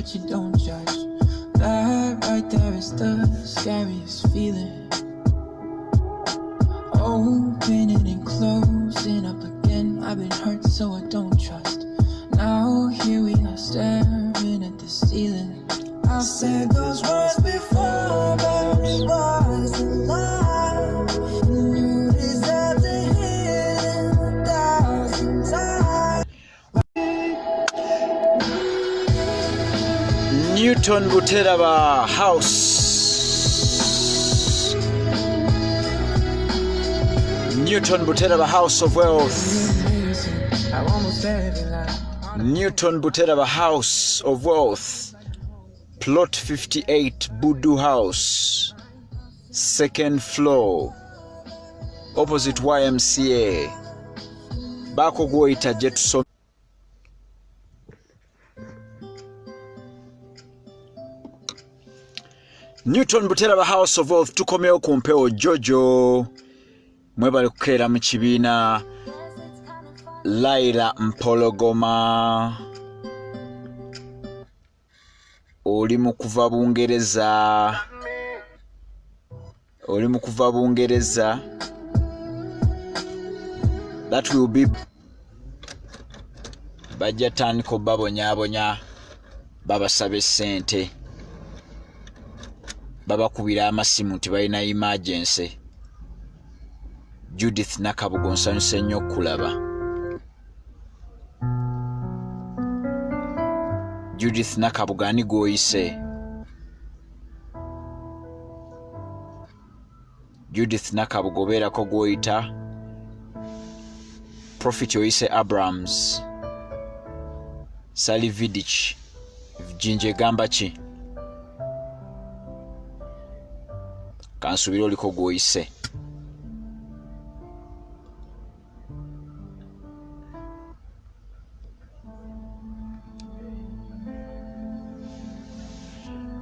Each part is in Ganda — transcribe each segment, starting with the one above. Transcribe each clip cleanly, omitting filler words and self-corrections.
but you don't judge. That right there is the scariest feeling. Opening and closing up again. I've been hurt, so I don't trust. Now here we are staring at the ceiling. I said those words before, but it was a lie. You deserve to hear them 1,000 times. Newton Buteraba House. Newton Buteraba House of Wealth. Newton Buteraba House of Wealth. Plot 58 Budu House. Second floor. Opposite YMCA. Bako goita jetso. Newton Buteraba House of Wealth tukomeo kumpeo Jojo. Mwebale kukeera mu kibiina. Laila Mpologoma. Oli mu kuva Bungereza. That will be bajja tandika babonyabonya babasabe ssente babakubira amasimu nti balina emergency. Judith Nakabugo nsanyuse nnyo okulaba. Judith Nakabugo ani goyise? Judith Nakabugo obeerako gwoyita Prophet oyise Abrams. Sally Vidich Jinje gamba ki? Kansubira oliko gwoyise.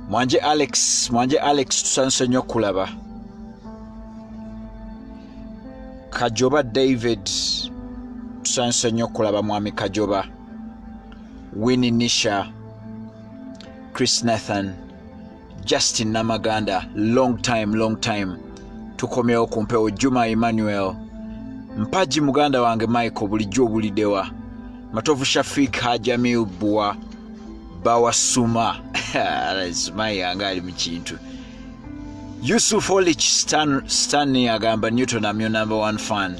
Mwanje Alex tusanse nnyo kulaba. Kajoba David tusanse nnyo kulaba mwami Kajoba. Winnie Nisha, Chris Nathan, Justin Namaganda, long time. Tukomeo kumpeo Juma Emmanuel. Mpaji muganda wange Michael bulijjo bulidewa. Matovu Shafik Hajamil Bua. Bawa Suma. Suma yanga ali mu kintu. Yusuf Olich Stanley agamba Newton amyo number 1 fan.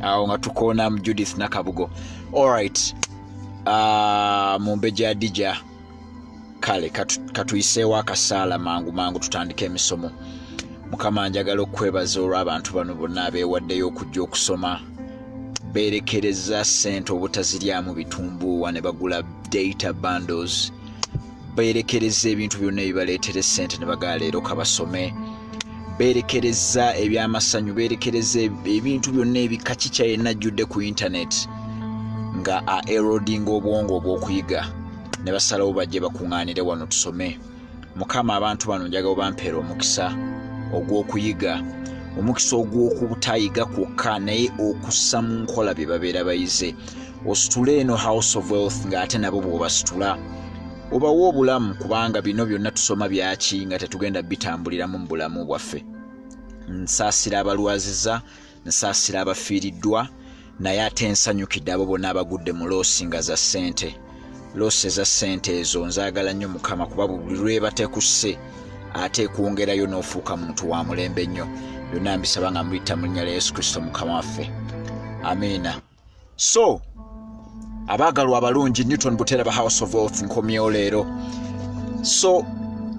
Awo nga tukona mu Judith Nakabugo. Alright. Mumbeja Adija. Kale katuisewa akasala mangu tutandike emisomo. Mukama njagala okwebaza olw'abantu bano bonna abeewaddeyo okujja okusoma. Beerekereza ssente obutaziryamu bitumbuwa ne bagula data bundles. Beerekereza ebintu byonna ebibaleetera ssente ne bagala leero kabasome. Beerekereza ebyamasanyu, beerekereza ebintu byonna ebikakica yenna ajjudde ku internet nga erodinga obwongo obw'okuyiga ne basalawo bajje bakuŋŋaanire wano tusome. Mukama abantu bano njagala bampeera omukisa ogw'okuyiga, omukisa ogw'okubutayiga kwokka naye okussa mu nkola bye babeera bayize. Ositule eno House of Wealth ng'ate nabo bw'obasitula obawa obulamu, kubanga bino byonna tusoma byaki nga tetugenda bitambuliramu mu bulamu bwaffe. Nsaasira abalwaziza, nsaasira abafiiriddwa, naye ate nsanyukidde abo bonna abagudde mu loosi nga za ssente. Loosi eza ssente ezo nzaagala nnyo Mukama, kuba buli lwebatekusse ate kwongerayo n'ofuuka muntu wa mulembe nnyo. Byonna mbisaba nga muyita mu linnya lya Yesu Kristo Mukama waffe. Amiina. So abaagalwa abalungi, Newton Buteraba House of Wealth nkomyewo leero. So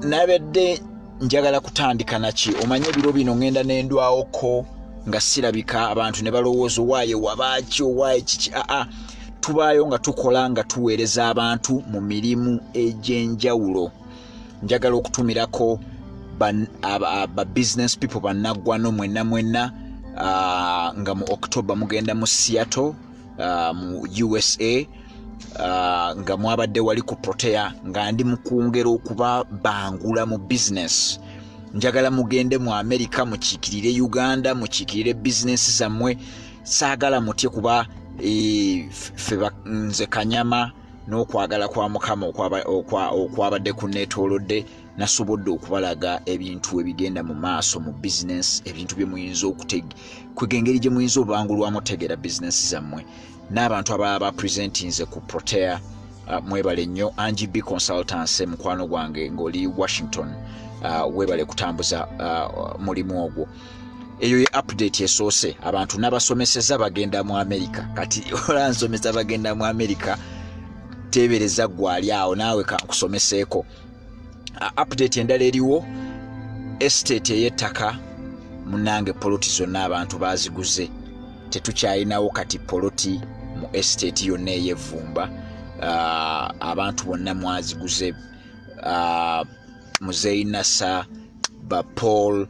nabadde njagala kutandika naki, omanye ebiro bino ngenda n'endwawoko nga sirabika, abantu ne balowooza waaye wabaaki owaaye kiki. Tubaayo nga tukola nga tuweereza abantu mu mirimu egy'enjawulo. Njagala okutumirako ba business people bannaggwano mwenna nga mu October mugenda mu Seattle mu USA, nga mwabadde wali ku Protea, nga ndi mu kwongera okuba bangula mu business. Njagala mugende mu America, mukiikirire Uganda, mukiikirire business zammwe. Saagala mutye kuba nze Kanyama n'okwagala kwa Mukama okwabadde kunneetoolodde, nasobodde okubalaga ebintu ebigenda mu maaso mu business, ebintu bye muyinza kwegengeri gye muyinza obangulwamu otegeera business zammwe, n'abantu abalaba presentinze ku Protea. Mwebale nnyo. NGB Consultancy mukwano gwange ng'oli Washington, webale kutambuza mulimu ogwo. Eyo ye update esoose. Abantu n'abasomeseza bagenda mu America. Kati olansomesa bagenda mu America, tebereza gwali awo naawe kankusomeseeko. Update endala eriwo, estate ey'ettaka munange poloti zonna abantu baziguze. Tetukyayinawo kati poloti mu estate yonna ey'Evvumba. Abantu bonna mwaziguze. Muzeyi Nasa, ba Paul,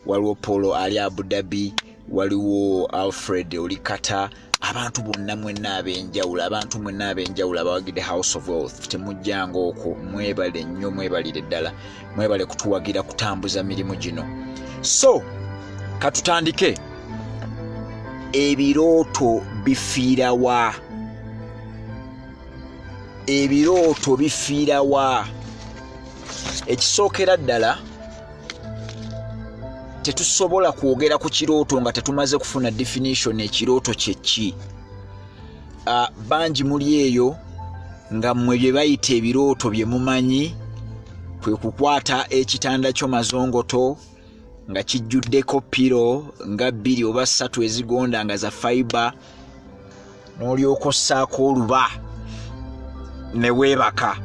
waliwo Paul ali Abu Dhabi, waliwo Alfred oli Kata. Abantu bonna mwenna ab'enjawulo, abantu mwenna ab'enjawulo abawagidde House of Wealth, temujjanga okwo. Mwebale nnyo, mwebalire ddala, mwebale kutuwagira kutambuza mirimu gino. So katutandike. Ebirooto bifiira wa? Ebirooto bifiira wa? Ekisookera ddala, tetusobola kwogera ku kirooto nga tetumaze kufuna definition ekirooto kye ki. Bangi muli eyo nga mmwe bye bayita ebirooto bye mumanyi kwe kukwata ekitanda kyo mazongoto nga kijjuddeko piro nga 2 oba 3 ezigonda nga za fiber, n'olyoka ossaako oluba ne weebaka.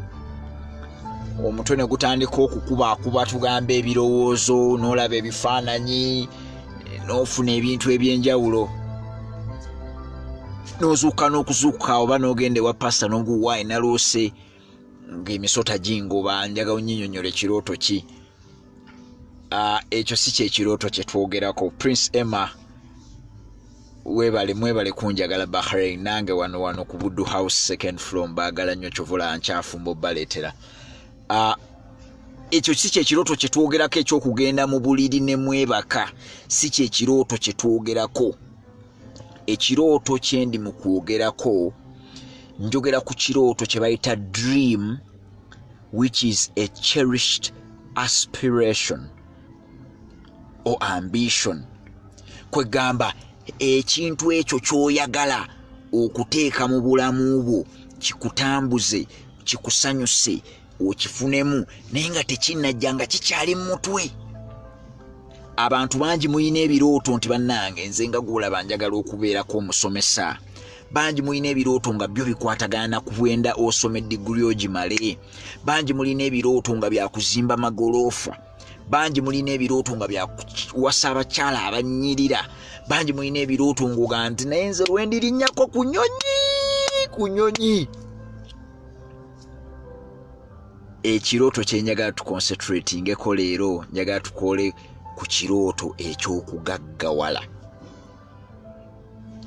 Omutwe ne gutandika okukubaakuba tugamba ebirowoozo, n'olaba ebifaananyi, n'ofuna ebintu eby'enjawulo, n'ozuuka n'okuzuuka oba n'ogenda ewa pasita n'oguwaayi naloose ng'emisota gingoba. Njagala onnyinyonyola ekirooto ki. Ekyo si kyekirooto kye twogerako. Prince Emma, mwebale kunjagala Bahrain, nange wano ku Buddu House 2nd floor mbaagala nnyo, kyovola nkyafumba baleetera. Ekyo si kyekirooto kye twogerako eky'okugenda mu buliri ne mwebaka, si kyekirooto kye twogerako. Ekirooto kye ndi mu kwogerako, njogera ku kirooto kye bayita dream, which is a cherished aspiration or ambition. Kwegamba ekintu ekyo ky'oyagala okuteeka mu bulamu bwo, kikutambuze, kikusanyuse, okifunemu, naye nga tekinnajja nga kikyali mu mutwe. Abantu bangi muyina ebirooto nti bannange nze nga gwolaba njagala okubeerako omusomesa. Bangi muyina ebirooto nga byo bikwatagana na kuwenda osome diguli ogimale. Bangi mulina ebirooto nga byakuzimba magoloofa. Bangi mulina ebirooto nga byakuwasa abakyala abanyirira. Bangi mulina ebirooto ng'oga nti naye nze lwendirinnyako ku nnyonyi. Ekirooto kye njagala tuconcentratingeko leero, njagala tukole ku kirooto eky'okugaggawala.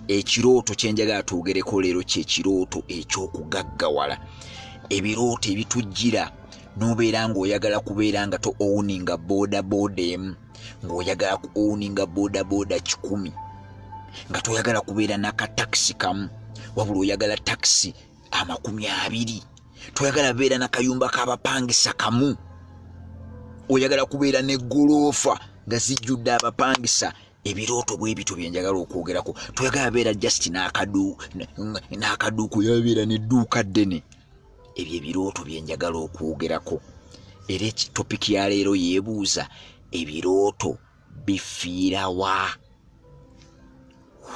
Ekirooto kye njagala twogereko leero kye kirooto eky'okugaggawala. Ebirooto ebitujjira n'obeera ng'oyagala kubeera nga to owninga boda emu, ng'oyagala ku owninga boda 10, nga toyagala kubeera n'akatakisi kamu, wabula oyagala takisi 20. Toyagala beera n'akayumba k'abapangisa kamu, oyagala kubeera n'eggoloofa nga zijjudde abapangisa. Ebirooto bwe bityo bye njagala okwogerako. Toyagala beera just n'akaduuku, yabeera n'edduuka ddene. Ebyo ebirooto bye njagala okwogerako. Era topiki ya leero yeebuuza, ebirooto bifiira wa?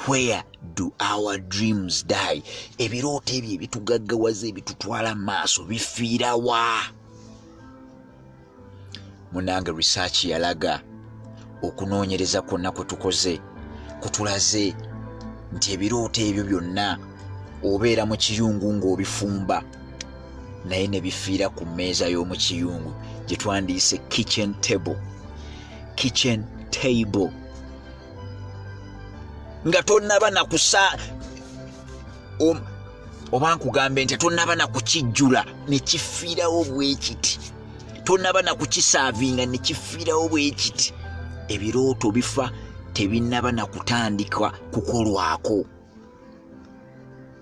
Where do our dreams die? Ebirooto ebyo ebitugaggawaza, ebitutwala maaso bifiira wa? Munange research yalaga, okunoonyereza kwonna kwe tukoze kutulaze nti ebirooto ebyo byonna obeera mu kiyungu ng'obifumba, naye ne bifiira ku mmeeza y'omu kiyungu gye twandiise kitchen table. Nga tonnaba nakusa oba nkugambe nti tonnaba nakukijjula ne kifiirawo bwe kiti, tonnaba nakukisaavinga ne kifiirawo bwe kiti. Ebirooto bifa tebinnaba nakutandika kukolwako.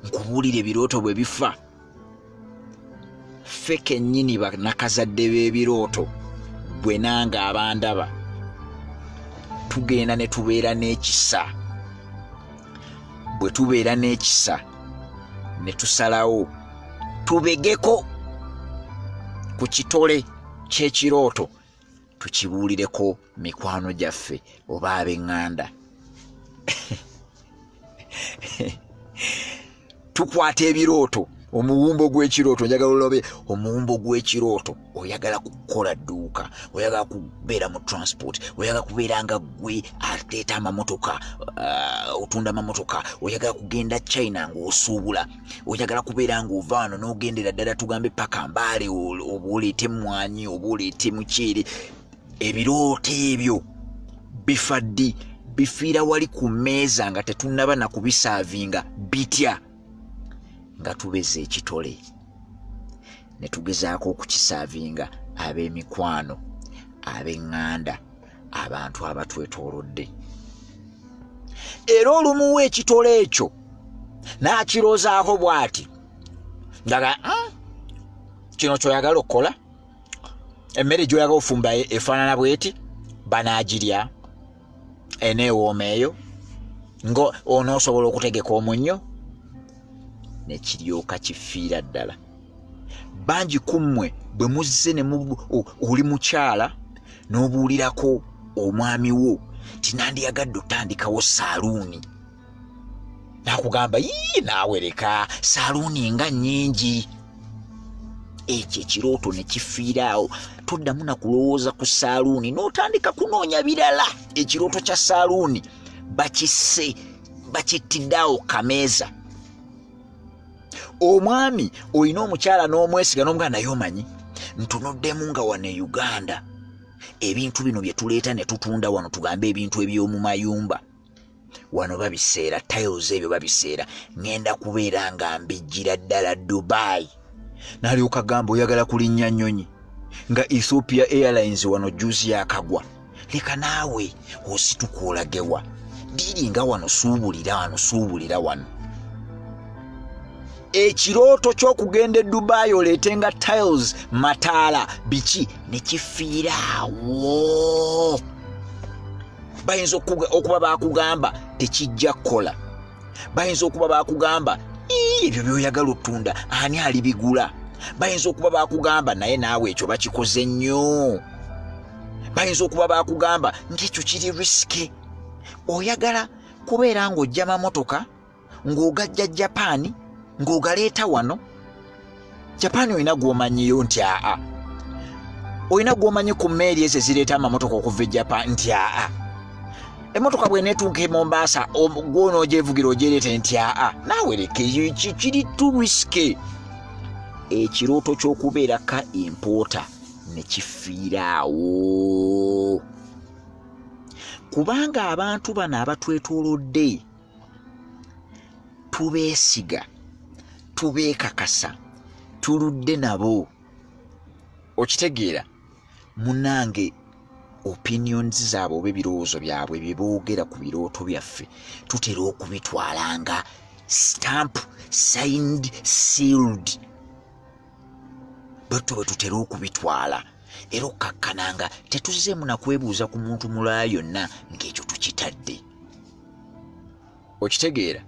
Nkubuulira ebirooto bwe bifa ffe kennyini banakazadde b'ebirooto bwe nanga abandaba tugenda ne tubeera n'ekisa. Bwe tubeera n'ekisa ne tusalawo tubegeko ku kitole ky'ekirooto tukibuulireko mikwano gyaffe oba ab'eŋŋanda. Tukwata ebirooto, omuwumbo gw'ekirooto, njagala olobe omuwumbo gw'ekirooto. Oyagala kukola dduuka, oyagala kubeera mu transport, oyagala kubeera nga gwe aleeta amamotoka, otunda amamotoka, oyagala kugenda China ng'osuubula, oyagala kubeera ng'ova wano n'ogendera ddala tugambe paka Mbaale oba oleete emmwanyi oba oleete muceere. Ebirooto ebyo bifa ddi? Bifiira wali ku mmeeza nga tetunnaba na kubisaavinga bitya nga tubeze ekitole ne tugezaako okukisaavinga ab'emikwano, ab'eŋŋanda, abantu abatwetoolodde. Era olumuwa ekitole ekyo n'akiroozaako bw'ati, ndaga kino ky'oyagala okukola, emmere gy'oyagala ofumba efaanana bw'eti, banaagirya eneewooma eyo, onoosobola okutegeka omunnyo, ne kiryoka kifiira ddala. Bangi ku mmwe bwe muzze ne oli mukyala n'obuulirako omwami wo tinandiyagadde otandikawo saaluuni, n'akugamba yii naawe leka saaluuni nga nnyingi. Ekyo ekirooto ne kifiiraawo, toddamu na kulowooza ku saaluuni n'otandika kunoonya birala. Ekirooto kya saaluuni bakittiddeawo kameeza. Omwami olina omukyala n'omwesiga n'omuganda naye omanyi ntunuddemu nga wano e Uganda ebintu bino bye tuleeta ne tutunda wano, tugambe ebintu eby'omu mayumba wano babiseera, tiles ebyo babiseera, ngenda kubeera nga mbijjira ddala Dubai. N'alyoka gamba oyagala kulinnya nnyonyi nga Ethiopia Airlines wano juice yakagwa. Leka naawe osituka olagewa diri nga wano suubulira wano. Ekirooto ky'okugenda e Dubai oleetenga tiles, mataala, biki ne kifiiraawo. Bayinza okuba bakugamba tekijja kukola, bayinza okuba bakugamba ebyo by'oyagala otunda ani alibigula, bayinza okuba bakugamba naye naawe ekyo bakikoze nnyo, bayinza okuba bakugamba ng'ekyo kiri risike. Oyagala kubeera ng'ojja mamotoka ng'ogajja Japaani ng'ogaleeta wano. Japaani olina gw'omanyiyo nti olina gw'omanyi ku mmeeri ezo ezireeta amamotoka okuva e Japaani nti emmotoka bw'eneetuuka e Mombasa gw'onoogyevugira ogyereete nti naawe leke kiri too risky. Ekirooto ky'okubeera ka importer ne kifiiraawo. Kubanga abantu bano abatwetoolodde tubeesiga, tubeekakasa, tuludde nabo. Okitegeera munnange, opinions zaabwe oba ebirowoozo byabwe bye boogera ku birooto byaffe tutera okubitwala nga stamp, signed, sealed. Bwetyo bwe tutera okubitwala era okakkananga tetuzzeemu na kwebuuza ku muntu mulala yonna ng'ekyo tukitadde. Okitegeera?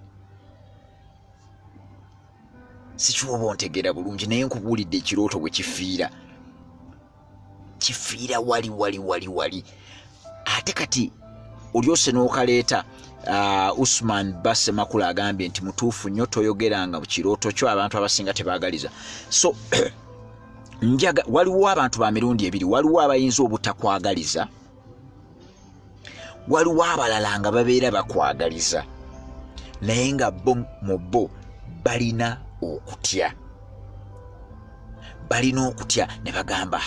Sikiwoba ontegeera bulungi naye nkubuulidde ekirooto bwe kifiira. Kifiira wali. Ate kati olyose n'okaleeta Usman Basse Makula agambye nti mutuufu nnyo toyogeranga mu kirooto kyo, abantu abasinga tebaagaliza. So waliwo abantu ba mirundi ebiri, waliwo abayinza obutakwagaliza, waliwo abalala nga babeera bakwagaliza naye nga bo mu bo balina okutya ne bagamba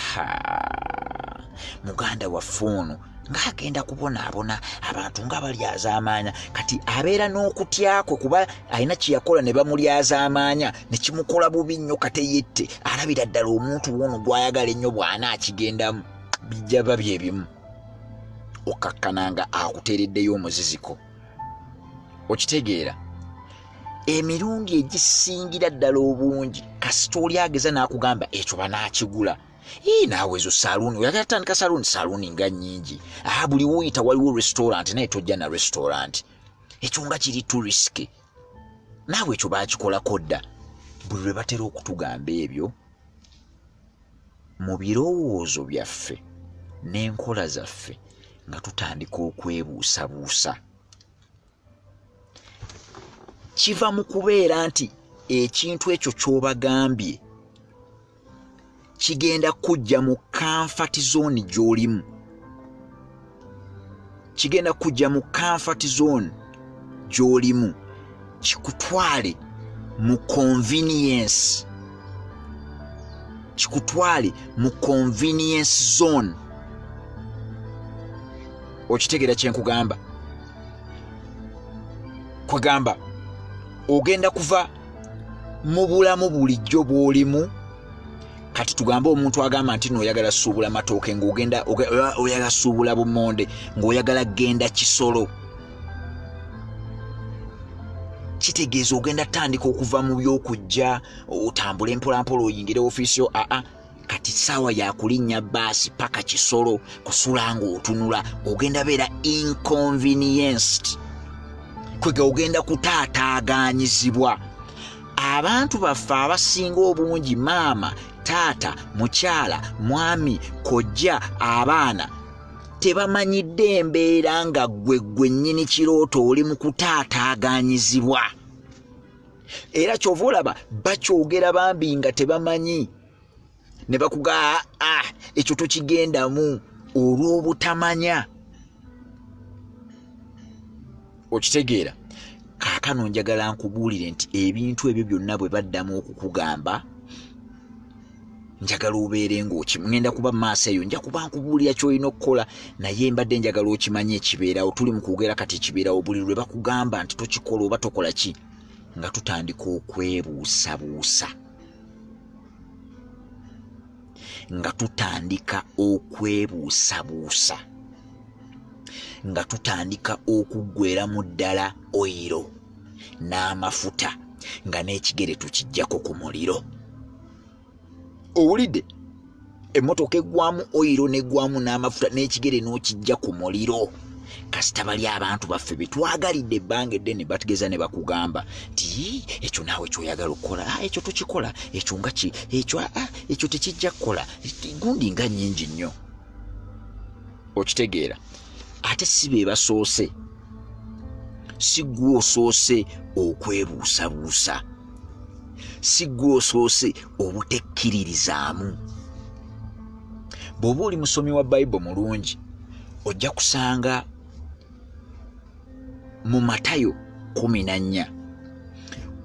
muganda waffe ono ng'agenda kubonaabona abantu nga balyazaamaanya. Kati abeera n'okutyakwe kuba alina kye yakola ne bamulyazaamaanya ne kimukola bubi nnyo. Kate yette alabira ddala omuntu wono gw'ayagala ennyo bw'anaakigendamu bijja babye ebimu, okakkananga akuteereddeyo omuziziko. Okitegeera? emirundi egisingira ddala obungi kasita oli ageza n'akugamba ekyo banaakigula. Naawe ezo saluuni oyagala tandika saluuni nga nnyingi. Buli wuyita waliwo restaurant naye tojja na restaurant. Ekyo nga kiri too risky. Naawe ekyo baakikolako dda. Buli lwe batera okutugamba ebyo mu birowoozo byaffe n'enkola zaffe nga tutandika okwebuusabuusa. Kiva mu kubeera nti ekintu ekyo ky'obagambye kigenda kujja mu comfort zone gy'olimu. Kigenda kujja mu comfort zone gy'olimu kikutwale mu convenience. Kikutwale mu convenience zone. Okitegeera kye nkugamba? Kwegamba ogenda kuva mu bulamu bulijjo bw'olimu. Kati tugambe omuntu agamba nti n'oyagala suubula matooke ng'ogenda oyagala suubula bumonde ng'oyagala genda Kisolo. Kitegeeza ogenda tandika okuva mu by'okujja otambule mpolampola oyingire ofiisi yo. Kati ssaawa yakulinnya baasi paka Kisolo kusula ng'otunula ogenda beera inconvenienced. Kwega ogenda kutaataaganyizibwa. Abantu baffe abasinga obungi maama, taata, mukyala, mwami, kojja, abaana tebamanyidde embeera nga gwe nnyini kirooto oli mu kutaataaganyizibwa. Era kyova olaba bakyogera bambi nga tebamanyi ne bakugaa ekyo tokigendamu olw'obutamanya. Okitegeera? Kaakano njagala nkubuulire nti ebintu ebyo byonna bwe baddamu okukugamba njagala obeere ng'okimugenda kuba maaso eyo nja kuba nkubuulira ky'olina okukola naye mbadde njagala okimanye ekibeerawo. Tuli mu kwogera kati ekibeerawo buli lwe bakugamba nti tokikola oba tokola ki nga tutandika okwebuusabuusa. Nga tutandika okwebuusabuusa. Nga tutandika okuggweramu ddala oyiro n'amafuta nga n'ekigere tukijjako ku muliro. Owulidde? Emmotoka eggwamu oyiro n'eggwamu n'amafuta n'ekigere n'okijja ku muliro. Kasita bali abantu baffe betwagalidde ebbanga eddene bategeza ne bakugamba nti ekyo naawe kyoyagala okukola ekyo tokikola, ekyo nga ki ekyo tekijja kukola, gundi nga nnyingi nnyo. Okitegeera? Ate si be basoose, si gwe osoose okwebuusabuusa, si gwe osoose obutekkiririzaamu. Bw'oba oli musomi wa Bayibuli mulungi ojja kusanga mu Matayo 14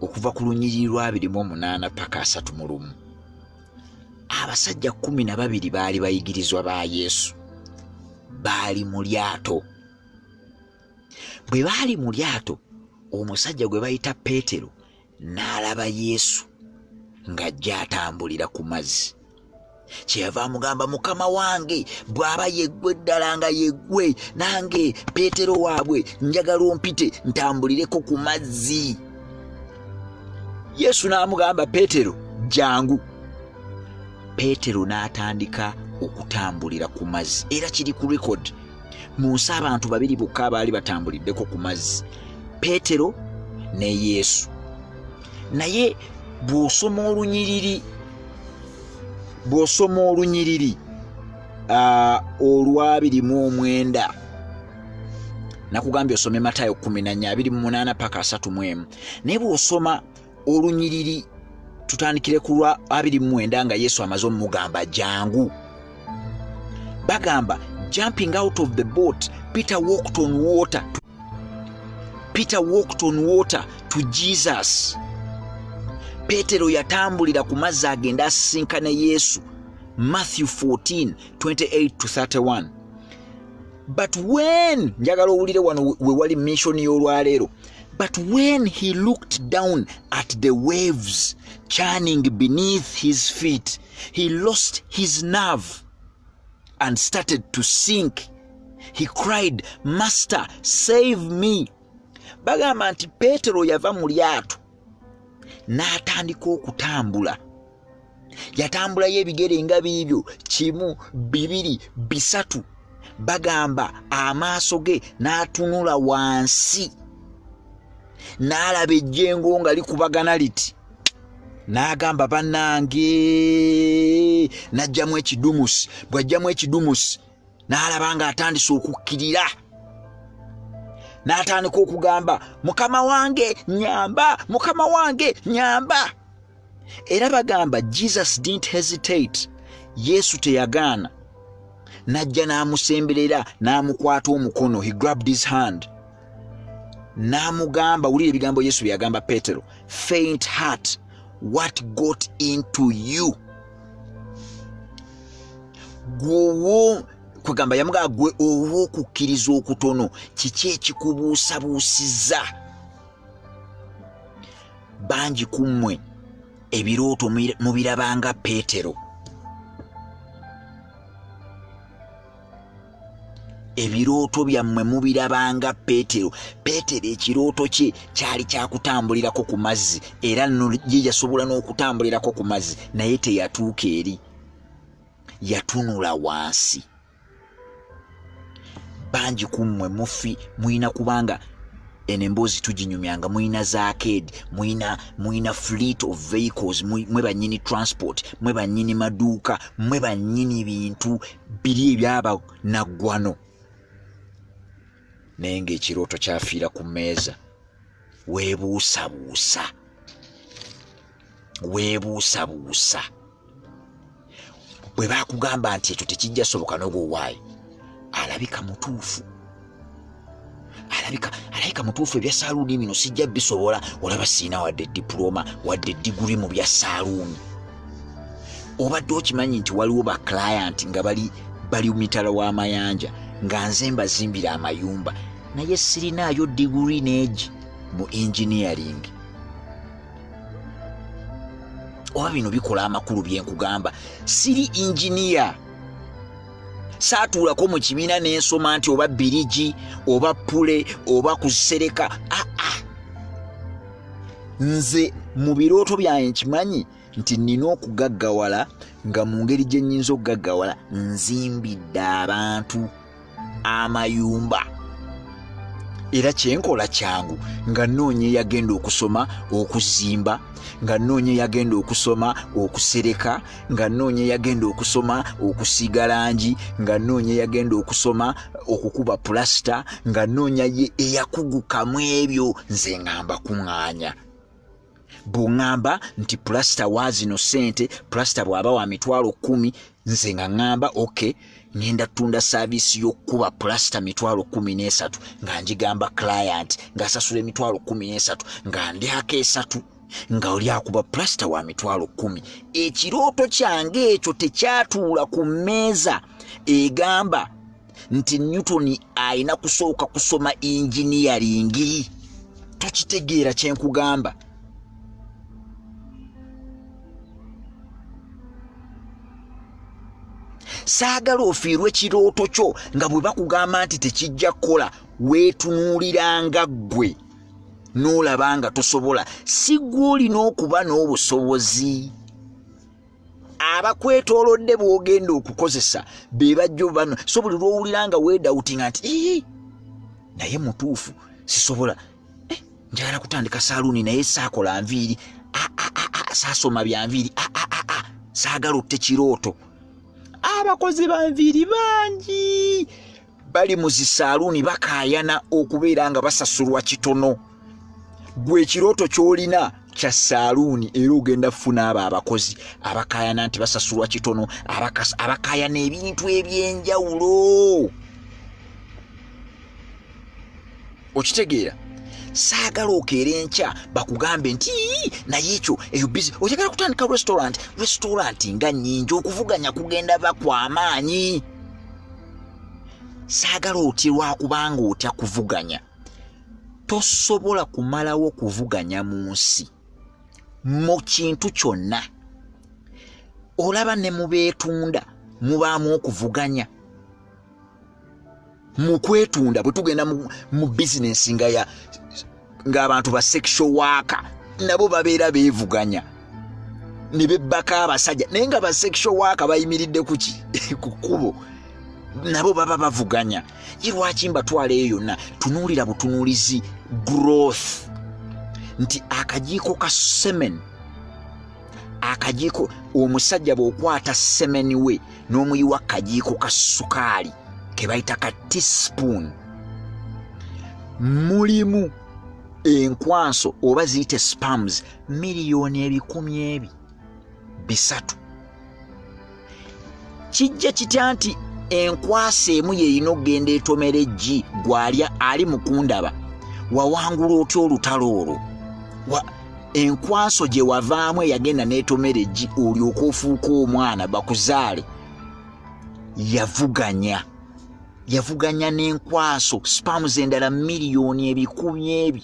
okuva ku lunyiriri lwa 28 paka 31 abasajja 12 baali bayigirizwa ba Yesu. Baali mu lyato. Bwe baali mu lyato omusajja gwe bayita Peetero n'alaba Yesu ng'ajja atambulira ku mazzi. Kyeyava amugamba, Mukama wange bw'aba yeggwe ddala nga yeggwe nange Peetero waabwe njagala ompite ntambulireko ku mazzi. Yesu n'amugamba, Peetero jangu. Peetero n'atandika okutambulira ku mazzi. Era kiri ku record mu nsi abantu 2 bokka baali batambuliddeko ku mazzi, Peetero ne Yesu. Naye bw'osoma olunyiriri olwa 29 nakugambye osome Matayo 14:28 paka 31. Naye bw'osoma olunyiriri tutandikire ku lwa 29 nga Yesu amaze omugamba jangu. Bagamba jumping out of the boat, Peter walked on water to Jesus. Peetero yatambulira ku mazzi agenda asisinkana Yesu. Matthew 14:28-31. But when njagala owulire wano we wali mission y'olwaleero. But when he looked down at the waves churning beneath his feet, he lost his nerve and started to sink. He cried, Master, save me. Bagamba nti Peetero yava mu lyato n'atandika okutambula. Yatambulayo ebigere nga biibyo 1, 2, 3. Bagamba amaaso ge n'atunula wansi, n'alaba ejjengo nga likubagana liti, n'agamba bannange, n'ajjamu ekidumusi. Bw'ajjamu ekidumusi n'alaba nga atandise okukkirira, n'atandika okugamba, mukama wange nyamba, mukama wange nyamba. Era bagamba Jesus didn't hesitate. Yesu teyagaana, n'ajja n'amusemberera n'amukwata omukono. He grabbed his hand n'amugamba, wulira ebigambo Yesu bye yagamba Petero, faint heart, what got into you? Gwowo kwegamba yamugamba gwe ow'okukkiriza okutono, kiki ekikubuusabuusiza? Bangi ku mmwe ebirooto mubirabanga Petero. Ebirooto byammwe mubirabanga Petero. Petero ekirooto kye kyali kyakutambulirako ku mazzi, era nno ye yasobola n'okutambulirako ku mazzi, naye teyatuuka eri, yatunula wansi. Bangi ku mmwe mwina kubanga eno emboozi tuginyumyanga, mwina za arcade, mwina fleet of vehicles, mwe bannyini transport, mwe bannyini maduuka, mwe bannyini bintu biri ebyaba naggwano, naye ng'ekirooto kyafiira ku mmeeza. Weebuusabuusa, weebuusabuusa. Bwe baakugamba nti ekyo tekijja soboka n'ogwowaayo, alabika mutuufu. Alabika mutuufu. Ebya saaluuni bino sijja bisobola. Olaba siina wadde diploma wadde diguri mu bya saaluuni. Obadde okimanyi nti waliwo ba client nga bali mitala w'amayanja nga nze mbazimbira amayumba, naye sirinaayo diguri neegi mu engineering. Oba bino bikola amakulu bye nkugamba. Siri engineer, saatuulako mu kibiina n'ensoma nti oba birigi oba pule oba kusereka. Nze mu birooto byange nkimanyi nti nina okugaggawala, nga mu ngeri gye nnyinza okugaggawala nzimbidde abantu amayumba. Era kyenkola kyangu, nga nnoonya eyagenda okusoma okuzimba, nga nnoonya eyagenda okusoma okusereka, nga nnoonya eyagenda okusoma okusiiga langi, nga nnoonya eyagenda okusoma okukuba pulasita, nga nnoonya eyakugukamu ebyo. Nze ngamba kuŋŋaanya. Bw'oŋŋamba nti pulasita wa zino ssente, pulasita bw'aba wa $10,000, nze nga ŋŋamba okay, ngenda tunda saaviisi y'okkuba pulasita $13,000, nga ngigamba client ng'asasula $13,000, nga ndyako 3, nga oli akuba pulasita wa $10,000. Ekirooto kyange ekyo tekyatuula ku mmeeza egamba nti Newton ayina kusooka kusoma engineering. Tokitegeera kye nkugamba. Saagala ofiirwe ekirooto kyo nga bwe bakugamba nti tekijja kukola, weetunuuliranga ggwe n'olaba nga tosobola. Si ggwe olina okuba n'obusobozi. Abakwetoolodde bw'ogenda okukozesa be bajja bano. So buli lw'owulira nga weedawutinga nti naye mutuufu sisobola, njagala kutandika saaluuni naye saakola nviiri, saasoma bya nviiri, saagala otte kirooto. Abakozi ba nviiri bangi bali mu zisaaluuni bakaayana okubeera nga basasulwa kitono. Gwe ekirooto ky'olina kya saaluuni, era ogenda kufuna abo abakozi abakaayana nti basasulwa kitono, abakaayana ebintu eby'enjawulo. Okitegeera? Saagala okeera enkya bakugambe nti naye ekyo eyo busy. Oyagala kutandika restaurant nga nnyingi, okuvuganya kugenda bakwamaanyi. Saagala otya lwakubanga otya kuvuganya. Tosobola kumalawo kuvuganya mu nsi mu kintu kyonna. Olaba ne mu beetunda mubaamu okuvuganya. Mu kwetunda bwe tugenda mu bizinensi ng'abantu ba sexual worker nabo babeera beevuganya ne bebbaka abasajja naye nga ba sexual worker bayimiridde kuki ku kkubo nabo baba bavuganya. Ye lwaki mbatwala eyo yonna tunuulira butunuulizi growth nti akajiiko ka semen akajiiko omusajja bw'okwata semeni we n'omuyiwa akajiiko ka sukaali ke bayita ka teaspoon mulimu enkwanso oba ziyite spams miliyoni 300. Kijja kitya nti enkwasa emu yeyina okugenda etomera eggi gwalya ali mukundaba wawangula otya olutalo olwo enkwaso gye wavaamu eyagenda n'etomera eggi olyoka ofuuka omwana bakuzaale yavuganya n'enkwaso spams endala miliyoni 200.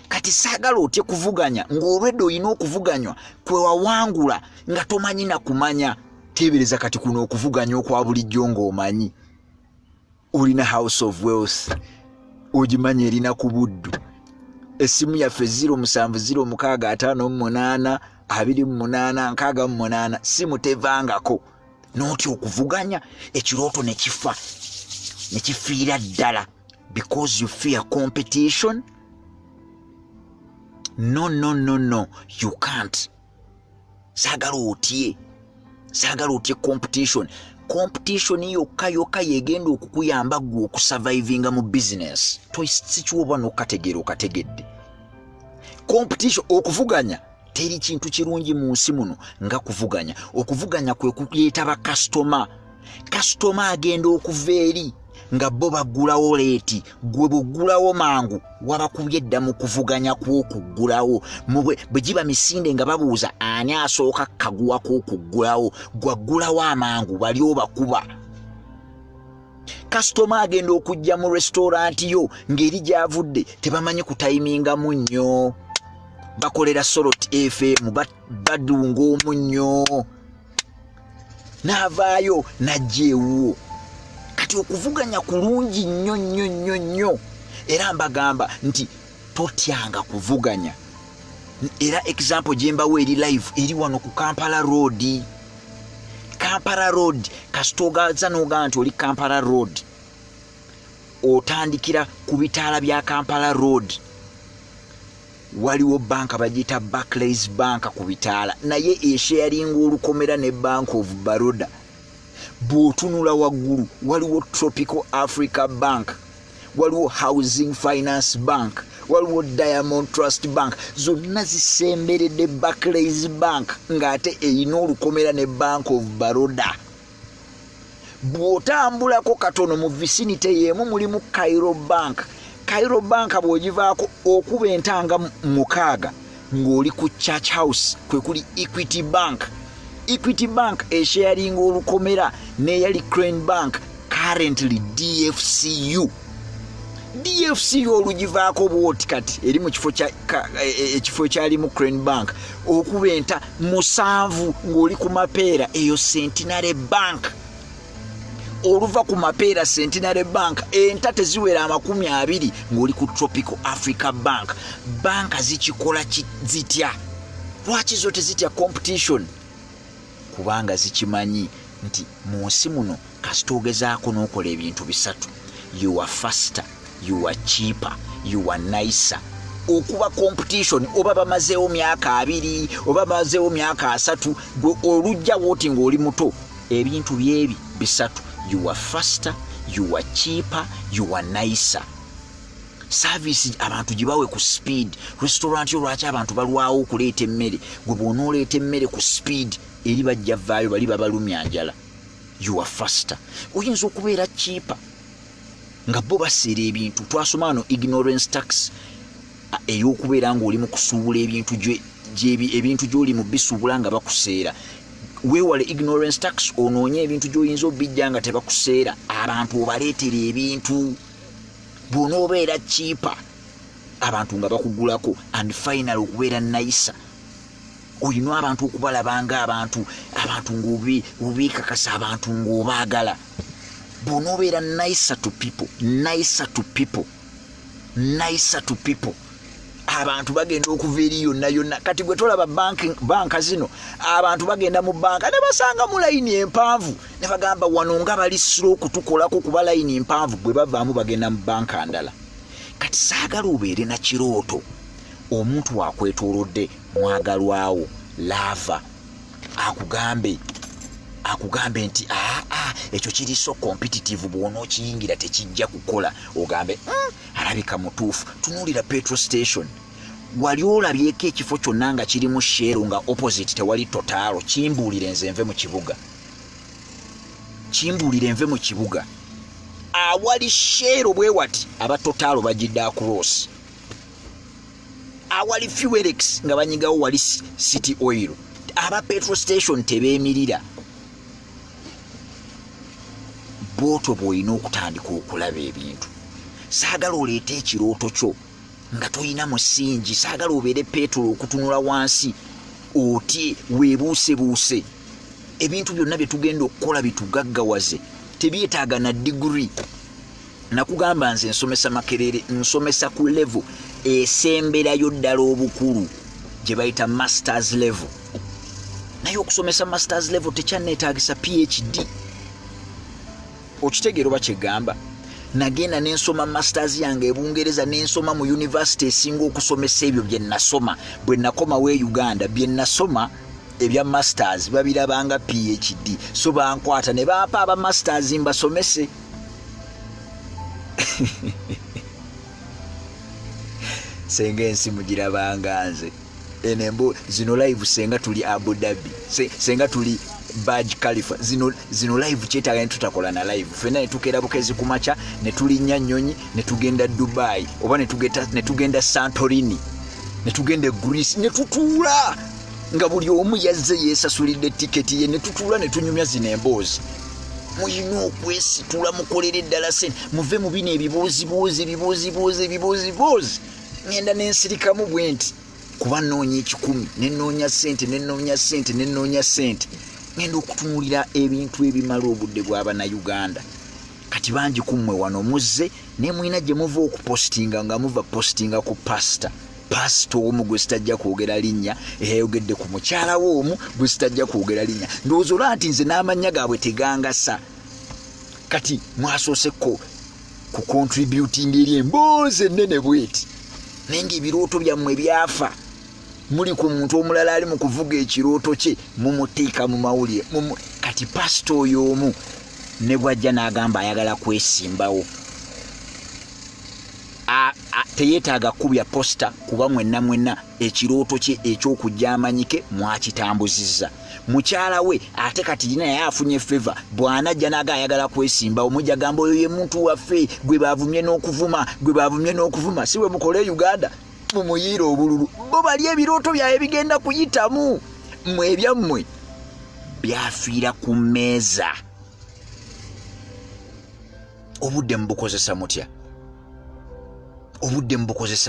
Kati saagala otye kuvuganya ng'olwedde olina okuvuganywa kwe wawangula nga tomanyi na kumanya. Teebereza kati kuno okuvuganya okwa bulijjo ng'omanyi olina House of Wealth ogimanyi erina ku buddu. Essimu yaffe 0705582868 simu tevangako n'otya okuvuganya ekirooto ne kifa ne kifiira ddala because you fear competition. No, you can't. Saagala otye competition yokka yegenda okukuyamba gwe okusurvivinga mu business. Sikiwoba n'okategedde competition. Okuvuganya teri kintu kirungi mu nsi muno nga kuvuganya. Okuvuganya kwe kuleeta bakasitoma agenda okuva eri nga bo bagulawo leeti gwe bugulawo mangu wabakubye dda mu kuvuganya kw'okuggulawo bwe giba misinde nga babuuza ani asooka kaguwa kw'okuggulawo gwaggulawo amangu bali obakuba. Kasitoma agenda okujja mu restauranti yo ng'eri gy'avudde tebamanyi kutayiminga munnyo bakolera Sorot FM badunga omunnyo n'avaayo n'ajjeewo. Kati okuvuganya kulungi nnyo era mbagamba nti totyanga kuvuganya. Era example gye mbawo eri live eri wano ku Kampala Road kasitogaza n'ogamba nti oli Kampala Road otandikira ku bitaala bya Kampala Road waliwo banka bagiyita Barclays Bank ku bitaala naye esharinga olukomera ne Bank of Baroda. Bw'otunula waggulu waliwo Tropical Africa Bank, waliwo Housing Finance Bank, waliwo Diamond Trust Bank. Zonna zisemberedde Barclays Bank ng'ate erina olukomera ne Bank of Baroda. Bw'otambulako katono mu vicinity y'emu mulimu Cairo Bank bw'ogivaako okuba entanga 6 ng'oli ku Church House kwe kuli Equity Bank esharinga olukomera n'eyali Crane Bank currently DFCU olugivaako bwoti kati eri mu ekifo ekyalimu Crane Bank okuba enta 7 ng'oli ku Mapeera eyo Centenary Bank. Oluva ku Mapeera Centenary Bank enta teziwera 20 ng'oli ku Tropical Africa Bank. Banka zikikola zitya? Lwaki zo tezitya competition? Kubanga zikimanyi nti mu nsi muno kasita ogezaako n'okola ebintu bisatu: you are faster, you are cheaper, you are nicer. Okuba competition oba bamazeewo myaka 2 oba bamazeewo myaka 3 gwe olujja wooti ng'oli muto ebintu byebi bisatu: you are faster, you are cheaper, you are nicer. Service abantu gibawe ku speed. Restaurant yo lwaki abantu balwawo okuleeta emmere gwe bw'onooleeta emmere ku speed eri bajja vaayo bali babalumya njala. You are faster. Oyinza okubeera cheaper nga bo baseera ebintu. Twasoma no ignorance tax ey'okubeera ng'oli mu kusuubula ebintu gy'oli mu bisuubula nga bakuseera. Weewale ignorance tax onoonye ebintu gy'oyinza obijja nga tebakuseera. Abantu obaleetera ebintu. Bw'onoobeera cheaper abantu nga bakugulako. And final okubeera nicer. Oyina abantu okubalabanga abantu ng'obeekakasa abantu ng'obaagala. Bw'onoobeera nicer to people abantu bagenda okuva eri yonna kati gwe tolaba banka zino abantu bagenda mu banka ne basanga mu layini empanvu ne bagamba wano nga bali slow kutukolako kuba layini empanvu bwe bavaamu bagenda mu banka ndala. Kati saagala obeere na kirooto omuntu wakwetoolodde mwagalwawo lava akugambe nti ekyo kiri so competitive bw'onookiyingira tekijja kukola ogambe alabika mutuufu. Tunuulira petrol station wali olabyeko ekifo kyonna nga kiri mu sheero nga opposite tewali totaalo kimbuulire nze nve mu kibuga awali sheero bwe wati aba totaalo bagidde across awali fuelex nga banyigawo wali city oil aba petrol station tebeemirira. Booto bw'olina okutandika okulaba ebintu. Saagala oleete ekirooto kyo nga toyina musingi. Saagala obeere petrol okutunula wansi otye weebuusebuuse. Ebintu byonna bye tugenda okukola bitugaggawaze tebyetaaga na degree. Nakugamba nze nsomesa Makerere, nsomesa ku level esemberayo ddala obukulu gye bayita masters level. Naye okusomesa masters level tekyanneetaagisa PhD. Okitegeera oba kyegamba? Nagenda nensoma masters yange Ebungereza nensoma mu university esinga okusomesa ebyo bye nasoma bwe nakomawo e Uganda. Bye nasoma ebya masters babirabanga PhD, so bankwata ne bampa aba masters mbasomese. Senga ensi mugirabanga nze enembo zino live senga tuli Abu Dhabi, senga tuli Burj Khalifa, zino live kyetaaga ne tutakola na live fena ne tukeera bukezi kumacha ne tulinnya nnyonyi ne tugenda Dubai oba ne tugenda Santorini ne tugenda Greece ne tutuula nga buli omu yazze yeesasulidde tiketi ye ne tutuula ne tunyumya zino emboozi. Muyina okwesitula mukolere ddala sente muve mu bino ebiboozi. Ngenda nensirikamu bwe nti kuba nnoonya 10 nennoonya sente ngenda okutunulira ebintu ebimala obudde bw'Abannayuganda. Kati bangi kummwe wano muzze ne mwina gye muva okupostinga nga muva postinga ku pastor omu gwe sitajja kwogera linnya eyayogedde ku mukyala we omu gwe sitajja kwogera linnya. Ndowooza olwa nti nze n'amannya gaabwe tegangasa. Kati mwasooseko ku contributing eri emboozi ennene bweti naye ng'ebirooto byammwe byafa. Muli ku muntu omulala ali mu kuvuga ekirooto kye mumuteeka mu mawulire. Kati pasito oyo omu ne bwajja n'agamba ayagala kwesimbawo teyeetaaga kubya posta kuba mwenna ekirooto kye eky'okujja amanyike mwakitambuzizza. Mukyala we ate kati yina naye afunye favor bw'anajja naga ayagala kwesimbawo mujja gamba oyo ye muntu waffe gwe baavumye n'okuvuma si bwe mukole Uganda mumuyiira obululu. Bo bali ebirooto byawe bigenda kuyitamu mmwe ebyammwe byafiira ku mmeeza. Obudde mbukozesa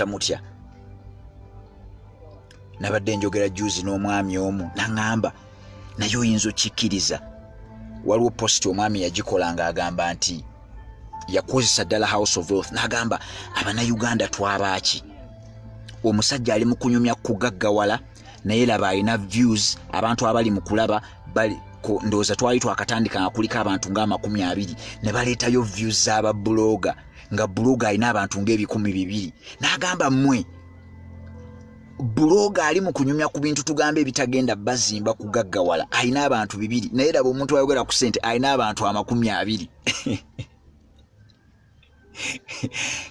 mutya? Nabadde njogera juzi n'omwami omu n'aŋŋamba naye oyinza okikkiriza. Waliwo posti omwami yagikola ng'agamba nti yakozesa ddala House of Wealth n'agamba Abannayuganda twabaaki. Omusajja ali mu kunyumya kugaggawala naye laba alina views. Abantu abali mu kulaba ndowooza twali twakatandika nga kuliko abantu nga 20 ne baleetayo views z'aba bloga nga bloga alina abantu nga200. N'agamba mmwe bloga ali mu kunyumya ku bintu tugambe ebitagenda bazimba kugaggawala alina abantu 200 naye laba omuntu ayogera ku sente alina abantu 20.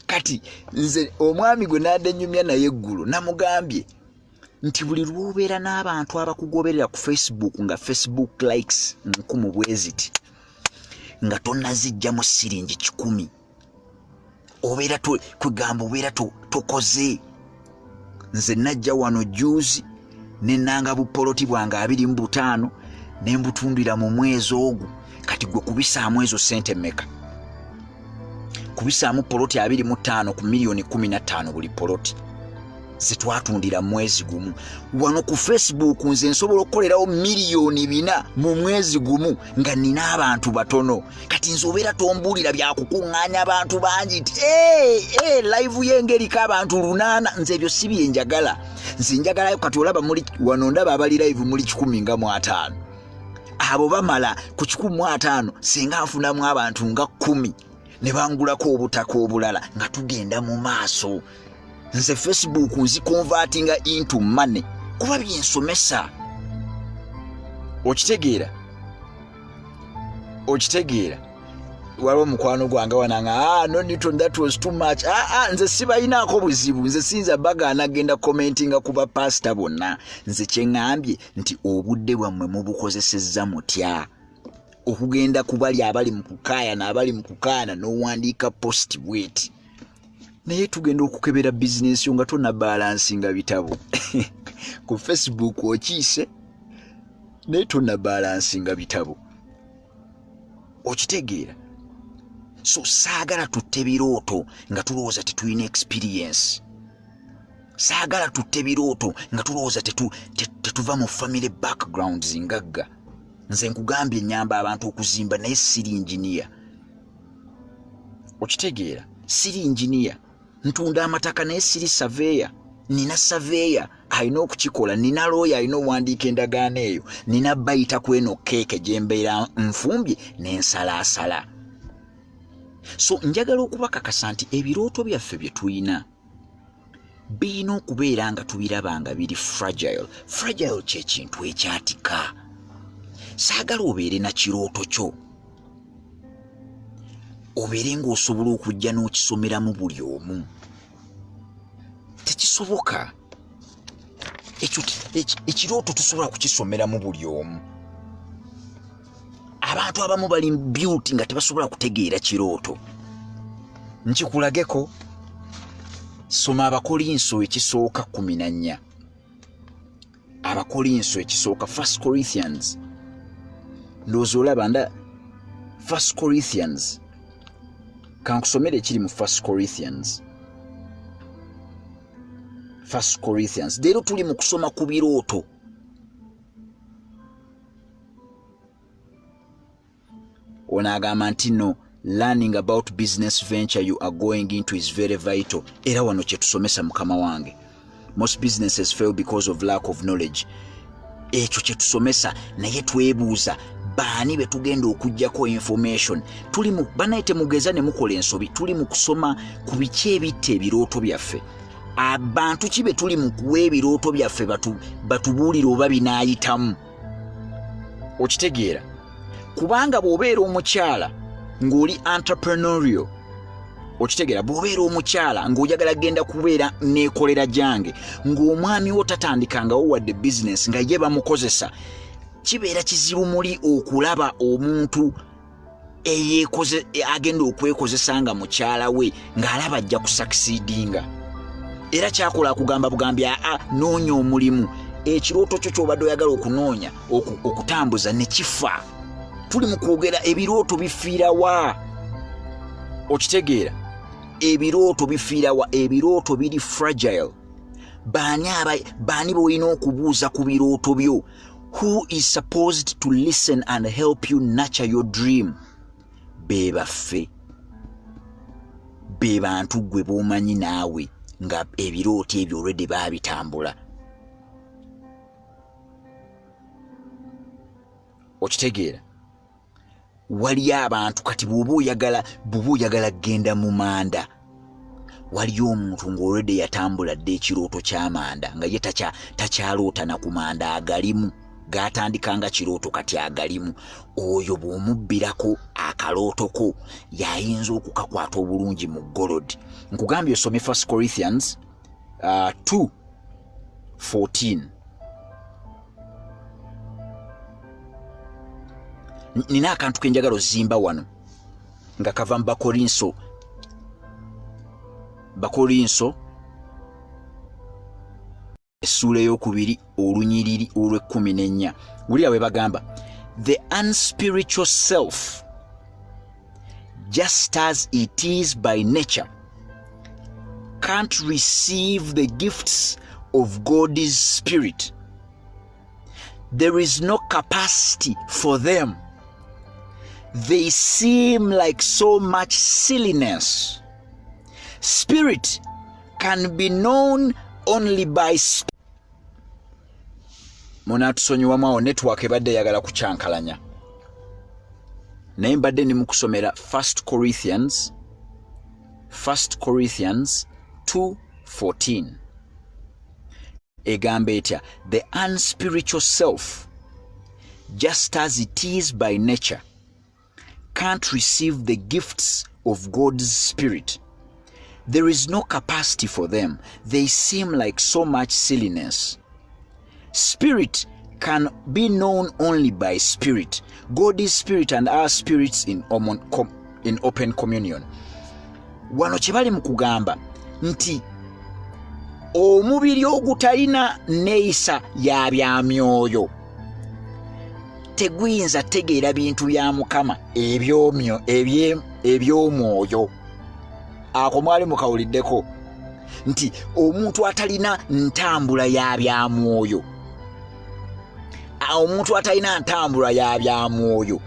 Kati nze omwami gwe nadde nyumya naye eggulu namugambye nti buli lwobeera n'abantu abakugoberera ku Facebook nga Facebook likes 10 bweziti nga tonnazijja mu siringi 10 obeera kwegamba obeera tokoze. Nze najja wano juzi nennanga bupoloti bwange 25 ne mbutundira mu mwezi ogwo. Kati gwe kubisaamu ezo sente mmeka? Kubisaamu poloti 25 ku milioni 15 buli poloti. zetwatundira mwezi gumu. Wano ku Facebook nze nsobola okukolerawo miliyoni 4 mu mwezi gumu nga nina abantu batono. Kati nze obeera tombuulira byakukuŋŋaanya abantu bangi nti live yengeriko abantu 8. Nze ebyo si bye njagala. Nze njagalayo kati olaba muli wano ndaba abali live muli 15. Abo bamala ku 15 singa nfunamu abantu nga 10 ne bangulako obutaka obulala nga tugenda mu maaso. Nze Facebook nzi convertinga into money kuba byensomesa. Okitegeera waliwo mukwano gwange wananga no Newton, that was too much. Nze sibayinaako buzibu. Nze sinza bagaana agenda commentinga kuba pastor bonna. Nze kyeŋŋambye nti obudde bwammwe mubukozesezza mutya okugenda kubali abali mu kukaaya n'abali mu kukaana n'owandiika post bweti. Naye tugenda okukebera business yo nga tonna balansinga bitabo. Ku Facebook okiise naye tonna balansinga bitabo. Okitegeera? So saagala tutte birooto nga tulowooza tetulina experience. Saagala tutte birooto nga tulowooza tetuva mu family backgrounds ngagga. Nze nkugambye nyamba abantu okuzimba naye siri engineer. Okitegeera? Siri engineer. Ntunda amataka naye siri surveyor. Nina surveyor alina okukikola. Nina lawyer alina owandiika endagaano eyo. Nina bayita kweno keeke gye mbeera nfumbye n'ensalaasala. So njagala okubakakasa nti ebirooto byaffe bye tulina birina okubeera nga tubiraba nga biri fragile. Fragile kye kintu ekyatika. Saagala obeere na kirooto kyo. Obeere ng'osobola okujja n'okisomeramu buli omu. Tekisoboka. Ekirooto tusobola kukisomeramu buli omu. Abantu abamu bali beauty nga tebasobola kutegeera kirooto. Nkikulageko. Soma Abakolinso ekisooka 14. Abakolinso ekisooka 1 Corinthians. Ndowooza olaba nda 1 Corinthians. Kankusomere ekiri mu 1 Corinthians. 1 Corinthians. Leero tuli mu kusoma ku birooto. Onagamba nti no, learning about business venture you are going into is very vital. Era wano kye tusomesa mukama wange. Most businesses fail because of lack of knowledge. Ekyo kye tusomesa naye twebuuza baani be tugenda okujjako information. Tuli mu banaite mugeza ne mukola ensobi. Tuli mu kusoma ku biki ebitta ebirooto byaffe. Abantu kibe tuli mu kuwa ebirooto byaffe batubuulira oba binaayitamu. Okitegeera? Kubanga bw'obeera omukyala ng'oli entrepreneurial. Okitegeera? Bw'obeera omukyala ng'ojagala genda kubeera neekolera gyange, ng'omwami wo tatandikangawo wadde business nga ye bamukozesa, kibeera kizibu muli okulaba omuntu agenda okwekozesa nga mukyala we ng'alaba ajja kusucceedinga. Era kyakola akugamba bugambye noonya omulimu. Ekirooto kyo ky'obadde oyagala okunoonya okutambuza ne kifa. Tuli mu kwogera ebirooto bifiira wa. Okitegeera? Ebirooto bifiira wa. Ebirooto biri fragile. Baani boyina okubuuza ku birooto byo. Who is supposed to listen and help you nurture your dream? Be baffe. Be bantu gwe b'omanyi naawe nga ebirooto ebyo already baabitambula. Okitegeera? Wali abantu kati bw'oba oyagala genda mu manda. Wali omuntu ng'olwedde yatambula dde ekirooto ky'amanda nga ye takyaloota na ku manda agalimu. Gatandikanga kirooto kati agalimu. Oyo bw'omubbirako akalooto ko yayinza okukakwata obulungi mu golodi. Nkugambye osome 1 Corinthians 2:14. Nina akantu kenjagala ozimba wano nga kava mu Bakolinso essula ey'okubiri olunyiriri olw'14. Wulira bwe bagamba, the unspiritual self, just as it is by nature, can't receive the gifts of God's Spirit. There is no capacity for them. They seem like so much silliness. Spirit can be known only by spirit. Munatusonyiwamu network ebadde yagala kucyankalanya. Naye mbadde ni mukusomera 1 Corinthians 2:14. Egamba etya, the unspiritual self, just as it is by nature, can't receive the gifts of God's Spirit. There is no capacity for them. They seem like so much silliness. Spirit can be known only by spirit. God is spirit and our spirits in open communion. Wano kyebali mu kugamba nti omubiri ogutalina neeyisa ya bya myoyo teguyinza tegeera bintu bya Mukama eby'omwoyo. Ako mwali mukawuliddeko nti omuntu atalina ntambula ya bya mwoyo, omuntu atalina ntambula ya bya mwoyo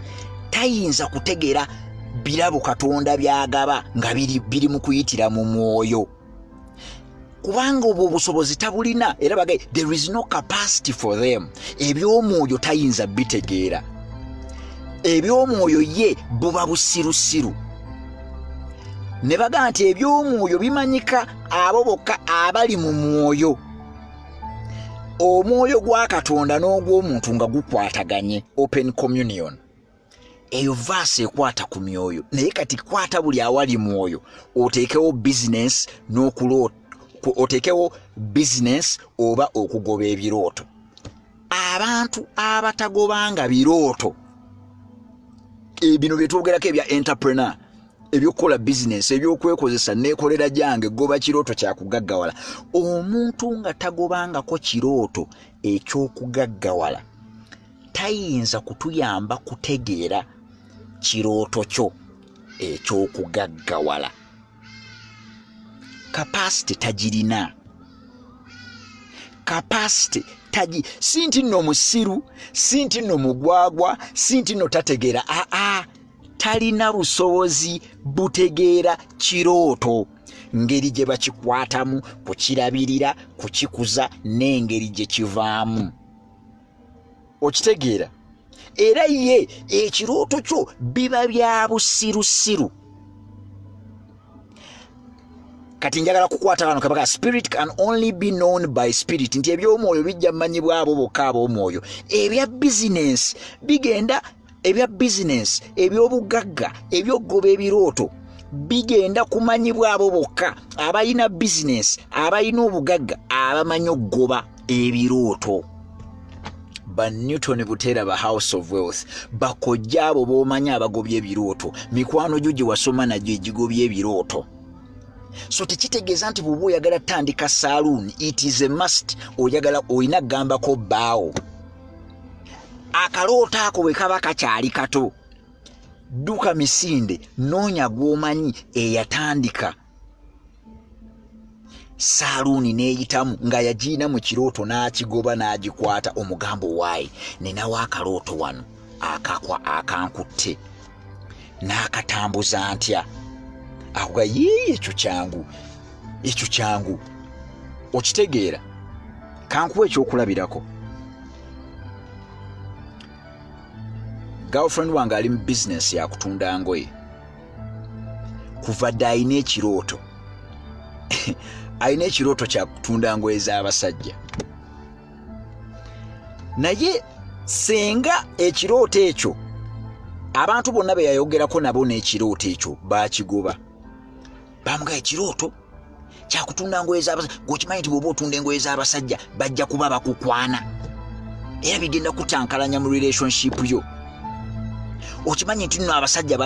tayinza kutegeera birabo Katonda byagaba nga biri mu kuyitira mu mwoyo, kubanga obwo obusobozi tabulina. Era bagaye there is no capacity for them. Eby'omwoyo tayinza bitegeera. Eby'omwoyo ye buba busirusiru. Ne baga nti eby'omwoyo bimanyika abo bokka abali mu mwoyo. Omwoyo gwa Katonda n'ogw'omuntu nga gukwataganye, open communion. Eyo verse ekwata ku myoyo. Naye kati kwata buli awali mwoyo, oteekewo business n'okulota, oteekewo business oba okugoba ebirooto. Abantu abatagobanga birooto, bino bye twogerako ebya entrepreneur, ebyokukola business, ebyokwekozesa neekolera gyange, goba kirooto kyakugaggawala. Omuntu nga tagobangako kirooto ekyokugaggawala tayinza kutuyamba kutegeera kirooto kyo ekyokugaggawala. Capacity tagirina. Capacity si nti nno musiru, si nti nno mugwagwa, si nti nno tategeera. Talina busobozi butegeera kirooto, ngeri gye bakikwatamu, kukirabirira, kukikuza n'engeri gye kivaamu. Okitegeera? Era ye ekirooto kyo biba bya busirusiru. Kati njagala kukwata kano kabaga spirit can only be known by spirit. Nti eby'omwoyo bijja mmanyibwa abo bokka ab'omwoyo. Ebya business bigenda, ebya business, eby'obugagga, eby'okugoba ebirooto bigenda kumanyibwa abo bokka abalina business, abalina obugagga, abamanyi okugoba ebirooto. Ba Newton Buteraba House of Wealth bakojja abo b'omanyi abagobya ebirooto, mikwano gyo gye wasoma nagyo egigobya ebirooto. So tekitegeeza nti bw'oba oyagala tandika saloon, it is a must oyagala oyina gambako bbaawo. Akalooto ako bwe kaba kakyali kato, dduka misinde noonya gw'omanyi eyatandika saloon n'eyitamu nga yagiina mu kirooto n'akigoba n'agikwata, omugambo waayi ninawo akalooto wano akankutte n'akatambuza ntya. Akuga ekyo kyangu. Okitegeera? Kankuwa ekyokulabirako. Girlfriend wange ali mu business ya kutunda ngoye. Kuva dda alina ekirooto. Alina ekirooto kya kutunda ngoye z'abasajja. Naye senga ekirooto ekyo abantu bonna be yayogerako nabo n'ekirooto ekyo baakigoba. Bamuga ekirooto kya kutunda ngoye z'abasajja. Gwokimanyi nti bw'oba otunda engoye z'abasajja bajja kuba bakukwana, era bigenda kutankalanya mu relationship yo. Okimanyi nti nno abasajja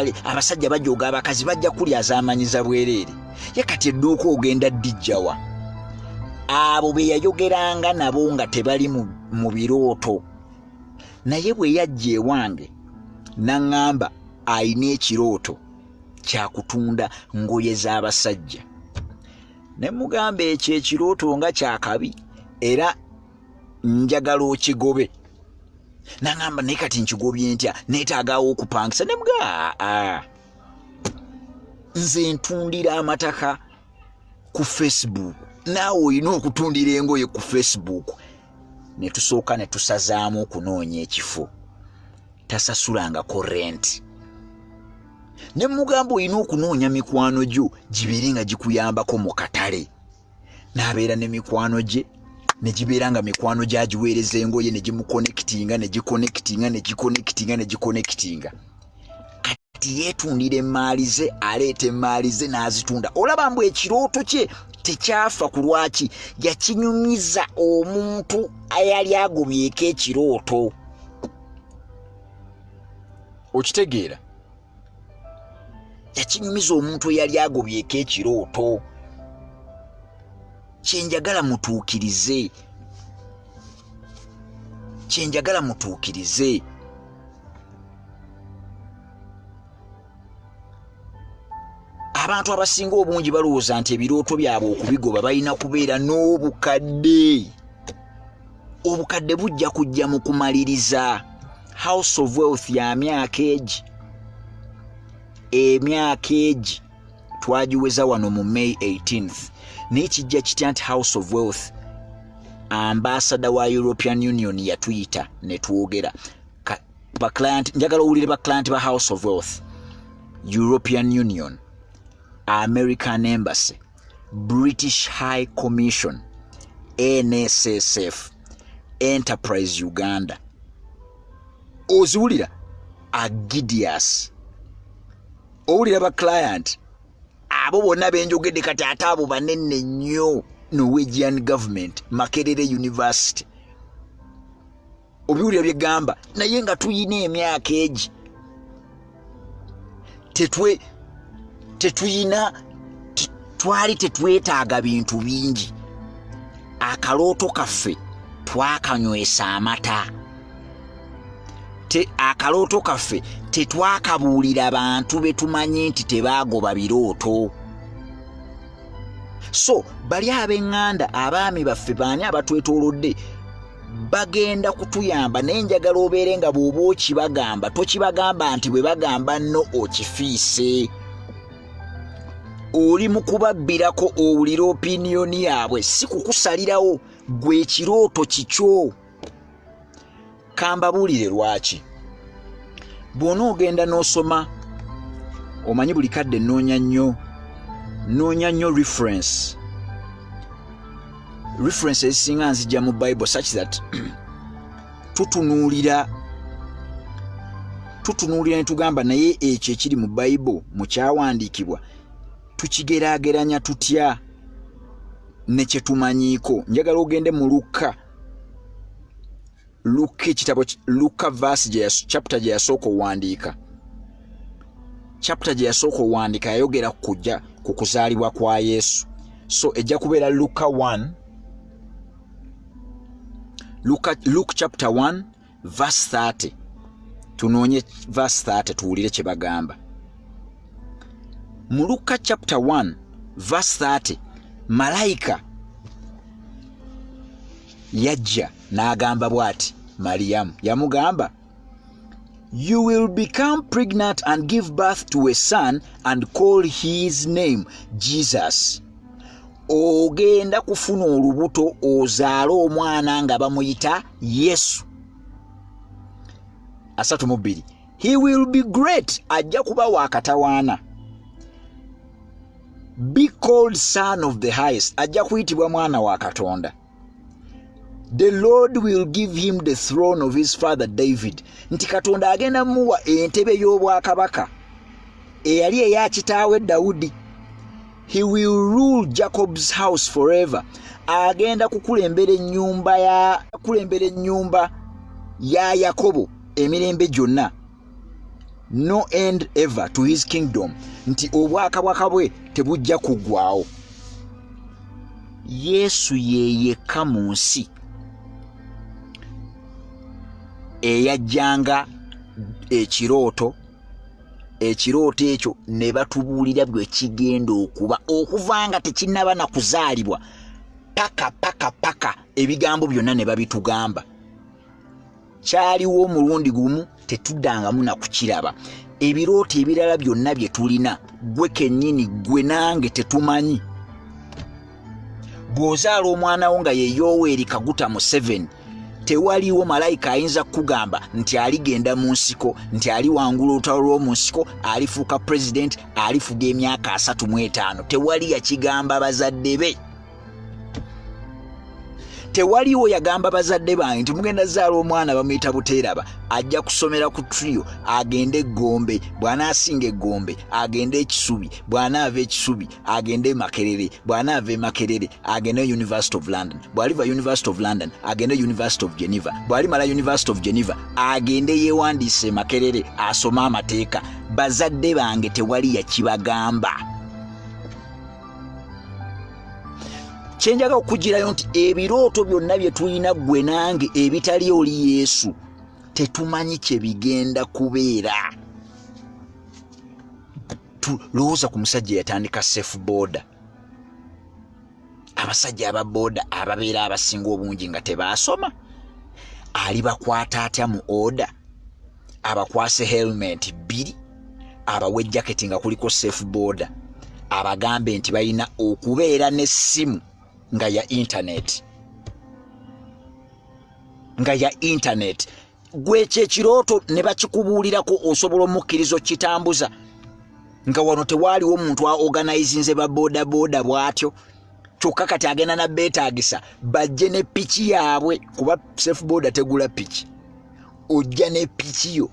bajooga abakazi bajja kulya azaamanyiza bwereere. Ye kati edduuka ogenda ddijjawa. Abo be yayogeranga nabo nga tebali mu birooto. Naye bwe yajja ewange n'aŋŋamba ayina ekirooto kya kutunda ngoye z'abasajja. ne mugamba ekyo ekirooto nga kyakabi era njagala okigobe. Nangamba naye kati nkigobye ntya, neetaagawo okupangisa. Ne mugaa nze ntundira amataka ku Facebook, naawe olina okutundira engoye ku Facebook. Ne tusooka ne tusazaamu okunoonya ekifo, tasasulangako rent. Ne mugamba olina okunoonya mikwano gyo gibeere nga gikuyambako mu katale. N'abeera ne mikwano gye, ne gibeera nga mikwano gyagiweereza engoye, ne gimukonekitinga, ne gikonekitinga, ne gikonekitinga, ne gikonekitinga. Kati yeetundira emmaali ze, aleeta emmaali ze n'azitunda. Olaba mbu ekirooto kye tekyafa ku lwaki, yakinyumiza omuntu ayali agomyeko ekirooto. Okitegeera? Yakinyumiza omuntu eyali agobyeko ekirooto. Kyenjagala mutuukirize, kyenjagala mutuukirize. Abantu abasinga obungi balowooza nti ebirooto byabwe okubigoba balina kubeera n'obukadde. Obukadde bujja kujja mu kumaliriza. House of Wealth ya myaka egi. Emyaka egi twagiweza wano mu May 18th. Naye kijja kitya nti House of Wealth ambassador wa European Union yatuyita ne twogera. Njagala owulire baklayant ba House of Wealth, European Union, American Embassy, British High Commission, NSSF, Enterprise Uganda. Oziwulira? Agidias. Owulira ba client abo bonna benjogedde kati ate abo banene nnyo. Norwegian government, Makerere University. Obiwulira bye gamba, naye nga tuyina emyaka egi. Twali tetwetaaga bintu bingi. Akalooto kaffe twakanywesa amata. Akalooto kaffe tetwakabuulira bantu betumanyi nti tebaagoba birooto. So bali ab'eŋŋanda, abaami baffe baani abatwetoolodde bagenda kutuyamba. Naye njagala obeere nga bw'oba okibagamba tokibagamba nti bwe bagamba nno okifiise. Oli mu kubabbirako owulira opiniyoni yaabwe, si kukusalirawo. Gwe ekirooto kikyo. Kambabuulire lwaki. Bw'onoogenda n'osoma, omanyi buli kadde noonya nnyo reference ezisinga nzijja mu Bible such that tutunuulira ne tugamba naye ekyo ekiri mu Bible mu kyawandiikibwa tukigeraageranya tutya ne kye tumanyiiko. Njagala ogende mu Luka verse chapter gye yasooka owandiika. Chapter gye yasooka owandiika yayogera kujja ku kuzaalibwa kwa Yesu. So ejja kubeera Luke chapter 1 verse 30. Tunoonye verse 30 tuwulire kye bagamba. Mu Luka chapter 1 verse 30 malayika yajja n'agamba bw'ati Mariyamu. Yamugamba, "You will become pregnant and give birth to a son and call his name Jesus." Ogenda kufuna olubuto ozaale omwana nga bamuyita Yesu. 32. He will be great. Ajja kuba wakatawaana. Be called Son of the Highest. Ajja kuyitibwa mwana wa Katonda. The Lord will give him the throne of his father David. Nti Katonda agenda muwa entebe y'obwakabaka eyali eya kitaawe Dawudi. He will rule Jacob's house forever. Agenda kukulembera ennyumba ya Yakobo emirembe gyonna. No end ever to his kingdom. Nti obwakabaka bwe tebujja kuggwaawo. Yesu yekka mu nsi eyajjanga ekirooto ekirooto ekyo ne batubuulira bwe kigenda okuba okuvanga tekinnaba na kuzaalibwa paka ebigambo byonna ne babitugamba. Kyaliwo omulundi gumu tetuddangamu na kukiraba. Ebirooto ebirala byonna bye tulina gwe kennyini gwe nange tetumanyi. Bw'ozaala omwana wo nga ye Yoweri Kaguta Museveni, tewaliwo malayika ayinza kugamba nti aligenda mu nsiko, nti aliwangula olutalo lw'omu nsiko, alifuuka pulezidenti, alifuga emyaka 35. Tewali yakigamba bazadde be. Tewaliwo yagamba bazadde bange nti mugenda zaala omwana bamuyita Buteraba, ajja kusomera ku trio, agende Gombe, bw'anaasinga Gombe agende Ekisubi, bw'anaava Ekisubi agende Makerere, bw'anaava Makerere agende University of London, bw'aliva University of London agende University of Geneva, bw'alimala University of Geneva agende yeewandiise Makerere asome amateeka. Bazadde bange tewali yakibagamba. Kyenjaga okugirayo nti ebirooto byonna bye tulina gwe nange ebitali oli Yesu tetumanyi kye bigenda kubeera. Tulowooza ku musajja yatandika safe border. Abasajja aba border ababeera abasinga obungi nga tebaasoma, alibakwata atya mu order? Abakwase helmet 2, abawe jaketi nga kuliko safe border, abagambe nti balina okubeera n'essimu nga ya internet. Gwe kyekirooto ne bakikubuulirako osobola omukkirizo kitambuza nga wano tewaaliwo omuntu aorganizinze ba boda bw'atyo. Kyokka kati agenda na beetaagisa bajje ne piki yaabwe, kuba safe border tegula piki. Ojja ne piki yo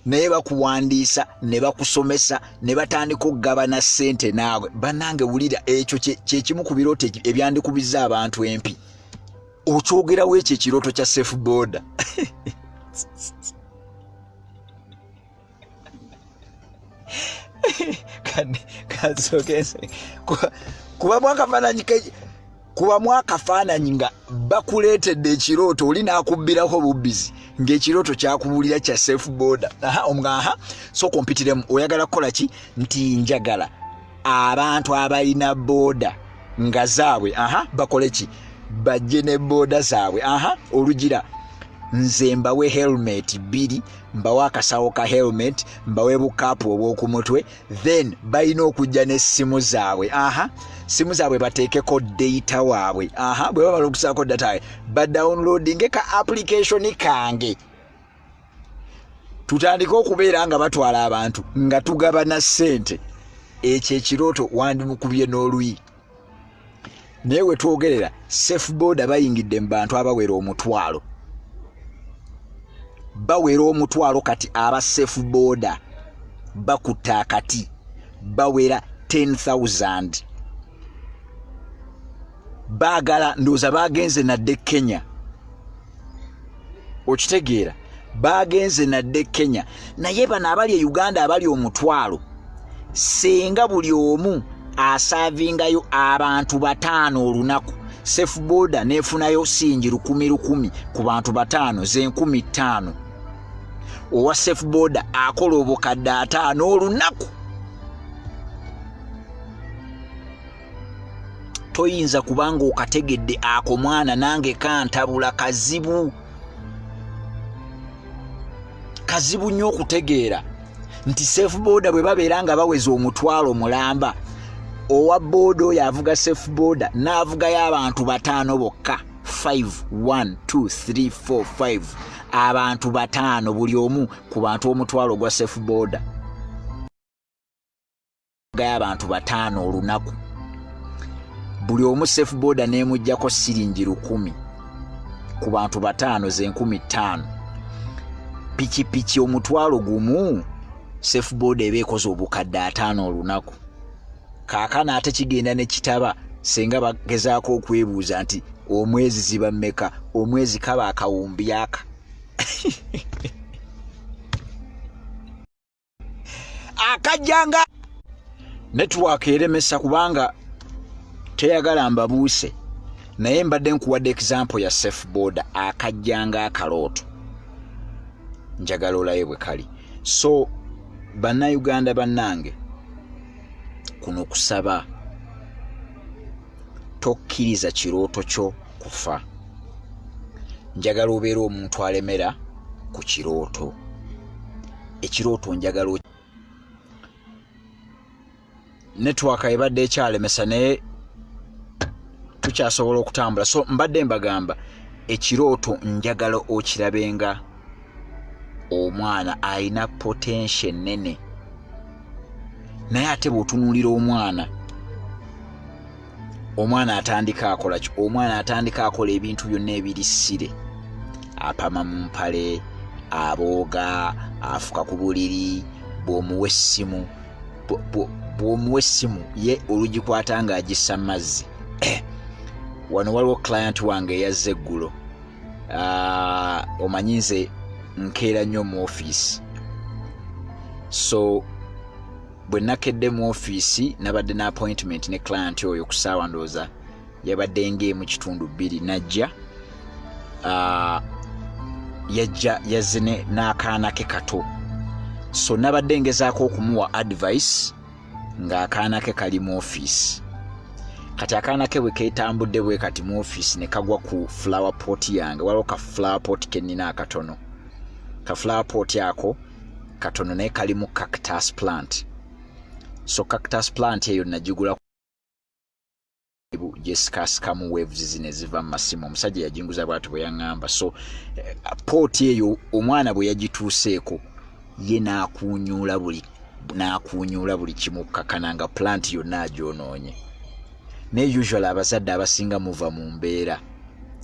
naye bakuwandiisa ne bakusomesa ne batandika okugabana ssente naawe. Bannange wulira, ekyo kyekimu ku birooto ebyandikubizza abantu empi. Okyogerawo ekyo ekirooto kya safe border. Kuba mwakafaananyi nga bakuleetedde ekirooto oli n'akubbirako bubbizi ng'ekirooto kyakubuulira kya safe border. So kompitiremu. Oyagala kukola ki? Nti njagala abantu abalina border nga zaabwe bakole ki? Bajje ne border zaabwe. Olugira nze mbawe helmet 2, mbawe akasawo ka helmet, mbawe bukaapu obw'oku mutwe, then balina okujja n'essimu zaabwe. Simu zaabwe bateekeko data waabwe. Bwe bamala okusaako data badownloadinge ka application kange, tutandike okubeera nga batwala abantu nga tugabana ssente. Ekyo ekirooto wandimukubye n'oluyi. Naye we twogerera safe border bayingidde mu bantu abawera omutwalo. Bawera omutwalo kati aba safe border bakutta akati bawera 10,000. Baagala ndowooza bagenze nadde Kenya. Okitegeera, bagenze nadde Kenya. Naye bano abali e Uganda abali omutwalo, senga buli omu asaavingayo abantu 5 olunaku, safe border neefunayo singi 1,000 ku bantu 5 ze 15,000. Owa safe border akola obukadde 5 olunaku. Toyinza kubanga okategedde ako mwana nange kantabula kazibu. Kazibu nnyo okutegeera nti safe border bwe babeera nga baweza omutwalo mulamba, owa boda oyo avuga safe border n'avugayo abantu 5 bokka. 5, 1, 2, 3, 4, 5. Abantu 5 buli omu ku bantu omutwalo gwa safe border. Gaya abantu 5 olunaku. Buli omu safe border neemujjako siringi 10,000 ku bantu 5 ze 15,000. Piki omutwalo gumu safe border eba ekoze obukadde 5 olunaku. Kaakana ate kigenda ne kitaba senga bagezaako okwebuuza nti omwezi ziba mmeka? Omwezi kaba akawumbi aka. Akajjanga network eremesa kubanga teyagala mbabuuse, naye mbadde nkuwadde example ya safe border. Akajjanga akalooto njagala olaye bwe kali. So bannayuganda bannange kuno kusaba tokkiriza kirooto kyo kufa. Njagala obeera omuntu alemera ku kirooto. Ekirooto njagala network ebadde ekyalemesa naye tukyasobola okutambula. So mbadde mbagamba ekirooto njagala okirabenga omwana alina potential nene, naye ate bw'otunuulira omwana atandika akola ki? Omwana atandika akola ebintu byonna ebirissire. Apama mu mpale, abooga, afuka ku buliri, bw'omuwa essimu ye olugikwata ng'agissa mazzi. Wano waliwo client wange eyazze eggulo. Omanyi nze nkeera nnyo mu office, so bwe nakedde mu office nabadde na appointment ne client oyo ku ssaawa ndowooza yabadde ng'emu kitundu 2 najja. Yazze n'akaana ke kato, so nabadde ngezaako okumuwa advice ng'akaana ke kali mu office. Kati akaana ke bwe keetambudde bwe kati mu office ne kagwa ku flower pot yange. Waliwo ka flower pot ke nnina akatono. Ka flower pot ako katono naye kali mu cactus plant. So cactus plant eyo nagigula gyesikasikamu waves zine ziva mu masimu. Omusajja yajinguza bw'atyo bwe yaŋŋamba. So pot eyo omwana bwe yagituuseeko ye n'akuunyuula buli kimu kakananga plant yonna agyonoonye. Ne usually abazadde abasinga muva mu mbeera.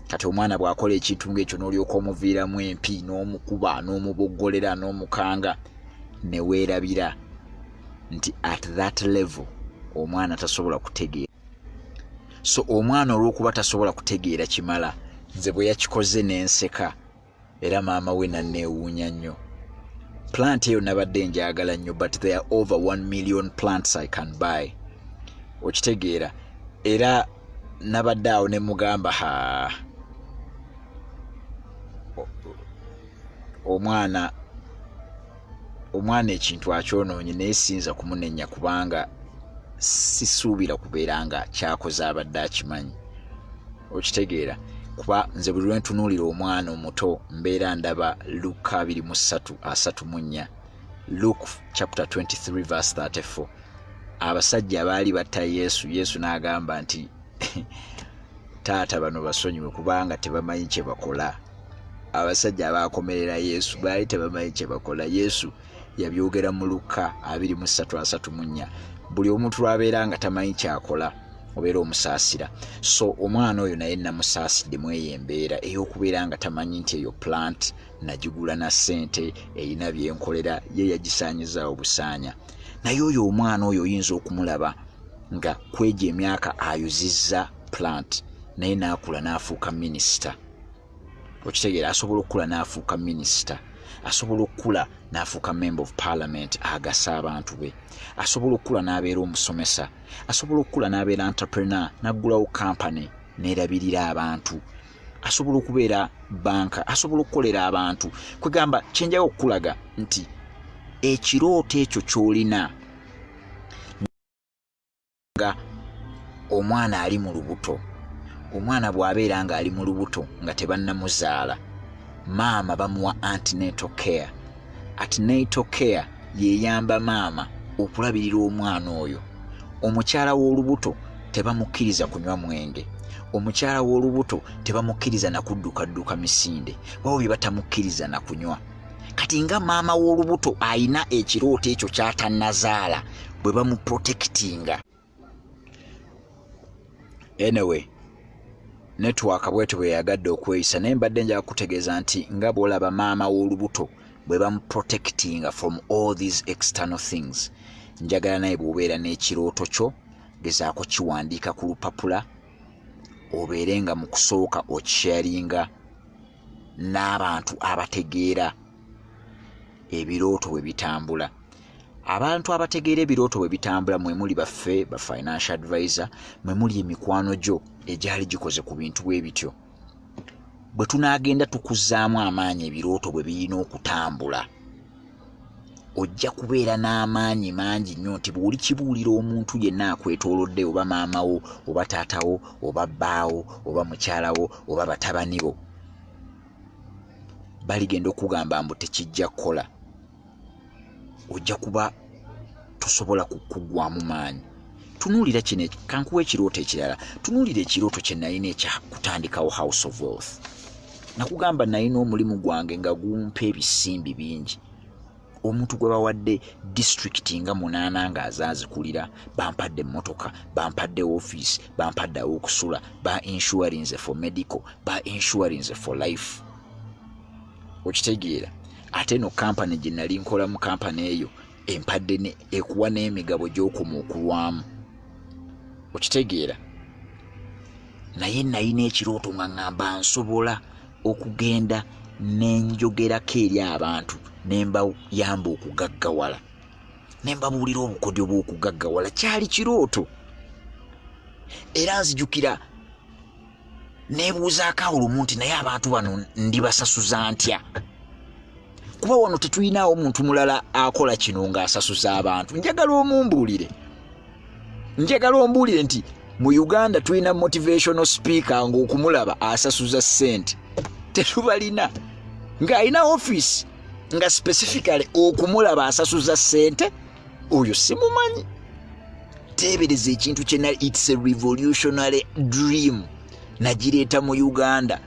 Kati omwana bw'akola ekintu ng'ekyo n'olyoka omuviiramu empi n'omukuba n'omuboggolera n'omukanga ne weerabira nti at that level omwana tasobola kutegeera. So omwana olw'okuba tasobola kutegeera kimala, nze bwe yakikoze n'enseka era maama we nanneewuunya nnyo. Plant eyo nabadde njagala nnyo, but there are over 1 million plants I can buy. Okitegeera. Era nabadde awo ne mugamba omwana ekintu akyonoonye naye siyinza kumunenya kubanga sisuubira kubeera nga kyakoze abadde akimanyi. Okitegeera. Kuba nze buli lwe ntunuulira omwana omuto mbeera ndaba Luka 23:34. Luke chapter 23 verse 34. Abasajja baali batta Yesu n'agamba nti taata bano basonyiwe kubanga tebamanyi kye bakola. Abasajja abakomerera Yesu baali tebamanyi kye bakola. Yesu yabyogera mu Luka 23:34. Buli omuntu lwabeera nga tamanyi kyakola obeera omusaasira. So omwana oyo naye namusaasidde mu eyo embeera ey'okubeera nga tamanyi nti eyo plant nagigula na ssente erina byenkolera, ye yagisaanyizaawo busaanya. Naye oyo omwana oyo oyinza okumulaba nga kwegya emyaka ayuzizza plant naye n'akula n'afuuka minisita. Okitegeera, asobola okukula n'afuuka minisita, asobola okukula n'afuuka member of parliament agasa abantu be, asobola okukula n'abeera omusomesa, asobola okukula n'abeera entrepreneur n'aggulawo company n'erabirira abantu, asobola okubeera banka, asobola okukolera abantu. Kwegamba kyenjaga okukulaga nti ekirooto ekyo ky'olina nga omwana ali mu lubuto. Omwana bw'abeera nga ali mu lubuto nga tebannamuzaala, maama bamuwa antenatal care. Antenatal care yeyamba maama okulabirira omwana oyo. Omukyala w'olubuto tebamukkiriza kunywa mwenge. Omukyala w'olubuto tebamukkiriza na kuddukadduka misinde, wabwe bye batamukkiriza na kunywa. Kati nga maama w'olubuto ayina ekirooto ekyo ky'atannazaala bwe bamuprotectinga. Anyway, network bwetyo bwe yagadde okweyisa, naye mbadde njaga kutegeeza nti nga bw'olaba maama w'olubuto bwe bamuprotectinga from all these external things, njagala naye bw'obeera n'ekirooto kyo gezaako kiwandiika ku lupapula, obeere nga mu kusooka okisharinga n'abantu abategeera ebirooto bwe bitambula. Abantu abategeera ebirooto bwe bitambula mwe muli baffe ba financial advisor, mwe muli emikwano gyo egyali gikoze ku bintu bwe bityo. Bwe tunaagenda tukuzzaamu amaanyi ebirooto bwe birina okutambula, ojja kubeera n'amaanyi mangi nnyo nti bw'oli kibuulira omuntu yenna akwetoolodde, oba maamawo oba taatawo oba bbaawo oba mukyalawo oba batabani bo, baligenda okugamba mbu tekijja kukola, ojja kuba tosobola kukugwamu maanyi. Tunuulira kino, kankuwa ekirooto ekirala. Tunuulira ekirooto kye nalina ekya kutandikawo House of Wealth. Nakugamba nalina omulimu gwange nga gumpa ebisimbi bingi. Omuntu gwe bawadde disitulikiti nga 8 ng'azaazikulira, bampadde emmotoka, bampadde ofiisi, bampadde aw'okusula, ba insurance for medical, ba insurance for life. Okitegeera? Ate no kampani gye nali nkolamu, kampani eyo empadde ekuwa n'emigabo gy'okoma okulwamu. Okitegeera? Naye nalina ekirooto nga ngamba nsobola okugenda n'enjogerako eri abantu, nembayamba okugaggawala, nembabuulira obukodyo bw'okugaggawala. Kyali kirooto. Era nzijukira neebuuzaako olumu nti naye abantu bano ndibasasuza ntya? Kuba wano tetulinawo omuntu mulala akola kino ng'asasuza abantu. Njagala ombuulire nti mu Uganda tulina motivational speaker ng'okumulaba asasuza ssente. Tetubalina. Ng'alina office nga specifically okumulaba asasuza ssente, oyo simumanyi. Teebereza ekintu kyena, it's a revolutionary dream. Nagireeta mu Uganda,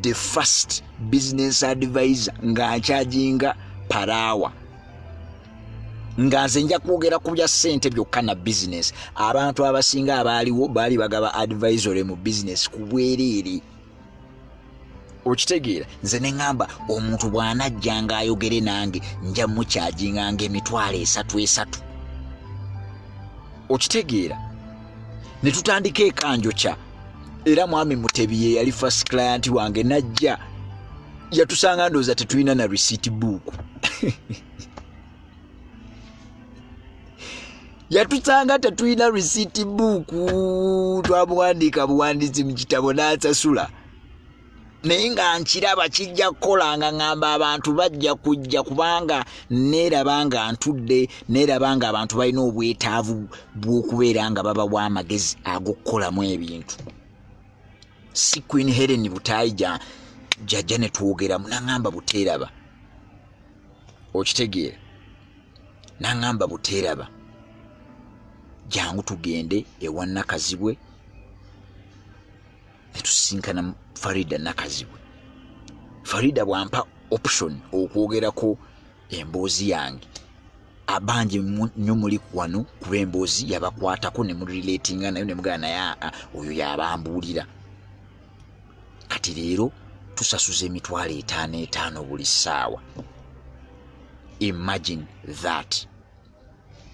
the first business advisor nga nkyajinga parawa, nga nze nja kwogera ku bya ssente byokka na business. Abantu abasinga abaaliwo baali bagaba advisory mu business ku bwereere. Okitegeera? Nze ne ngamba omuntu bw'anajja ng'ayogere nange nja mukyajinga nga $3,300. Okitegeera? Ne tutandika ekanjo kya, era mwami Mutebi ye yali first client wange. Najja yatusanga ndooza tetulina na receipt book. Yatusanga tetulina receipt book, twamuwandiika buwandiisi mu kitabo n'asasula. Naye nga nkiraba kijja kukola nga ngamba abantu bajja kujja, kubanga neeraba nga ntudde, neeraba nga abantu balina obwetaavu bw'okubeera nga babawa amagezi ag'okukolamu ebintu. Si Queen Helen Butaayi jajja ne twogeramu, n'angamba Buteraba. Okitegeera? N'angamba Buteraba, jangu tugende ewa Nakazibwe ne tusinkana Farida Nakazibwe. Farida bwampa option okwogerako emboozi yange, abangi nnyo muli wano kuba emboozi yabakwatako ne murelatinga nayo ne mugana naye oyo yabambuulira. Kati leero tusasuza $5,500 buli ssaawa. Imagine that.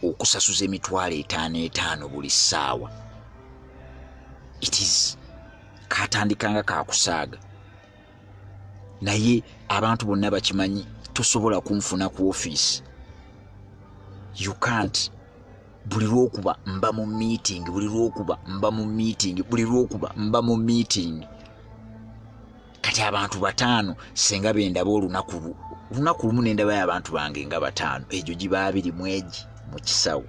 Okusasuza $5,500 buli ssaawa. It is katandikanga kakusaaga. Naye abantu bonna bakimanyi tosobola kunfuna ku office. You can't. Buli lwokuba mba mu meeting, buli lwokuba mba mu meeting, buli lwokuba mba mu meeting. Kati abantu 5 senga bendaba olunaku lumu nendabayo abantu bange nga 5, egyo giba 2 mwegi mu kisawo.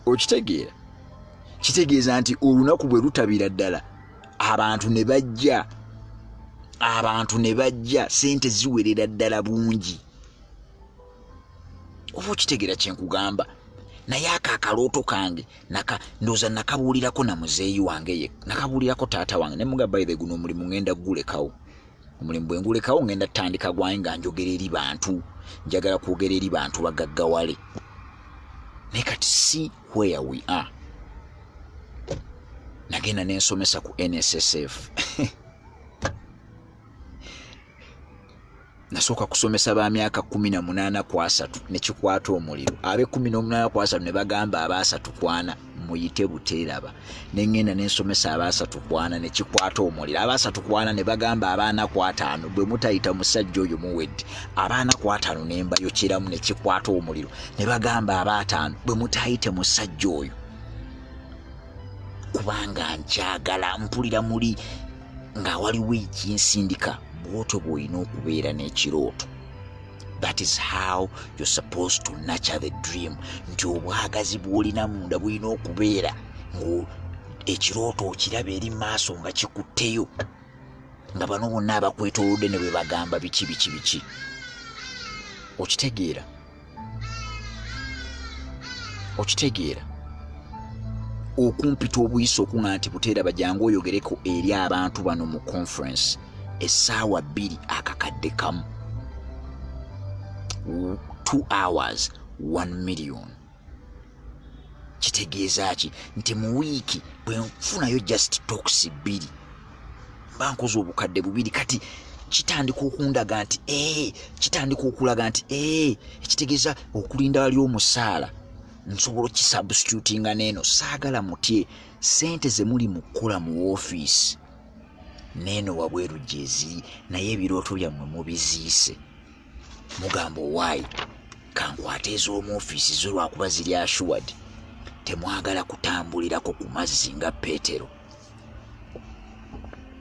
Okitegeera? Kitegeeza nti olunaku bwe lutabira ddala, abantu ne bajja, sente ziwerera ddala bungi. Oba okitegeera kye nkugamba? Naye akalooto kange ndooza nakabuulirako na muzeeyi wange ye, nakabuulirako taata wange, ne mugamba by the guno omulimu ngenda gulekawo. Omulimu bwe ngulekawo ngenda tutandika gwange nga njogera eri bantu, njagala kwogera eri bantu bagaggawale. Naye kati si where we are. Nagenda nensomesa ku NSSF. Nasooka kusomesa ba myaka 18 ku 3 ne kikwata omuliro. Abe 18 ku 3 ne bagamba aba 3 ku 4 muyite Buteraba. Ne ngenda nensomesa aba 3 ku 4 ne kikwata omuliro. Aba 3 ku 4 ne bagamba aba 4 ku 5 bwe mutayita musajja oyo muwedde. Aba 4 ku 5 ne mbayokeramu ne kikwata omuliro. Ne bagamba aba 5 bwe mutayite musajja oyo. Kubanga njagala mpulira muli nga waliwo ekinsindika bw'oto bw'olina okubeera n'ekirooto. That is how you're supposed to nurture the dream. Nti obwagazi bw'olina munda bulina okubeera ekirooto okiraba eri maaso nga kikutteyo, nga bano bonna abakwetoolodde ne bwe bagamba biki. Okitegeera okumpita obuyisa okuŋŋa nti Buteraba jangu oyogereko eri abantu bano mu conference essaawa 2 akakadde kamu, 2 hours 1 million. Kitegeeza ki? Nti mu wiiki bwe nfunayo just talks 2 mba nkoze obukadde 2. Kati kitandika okundaga nti kitandika okulaga nti ekitegeeza okulinda wali omusaala nsobola okisubstitutinga n'eno. Saagala mutye sente ze muli mu kukola mu woofiisi n'eno wabweru gye ziri, naye ebirooto byammwe mubiziise. Mugamba owaayi kankwate ez'omu ofiisi zo lwakuba ziri assured. Temwagala kutambulirako ku mazzi nga Peetero.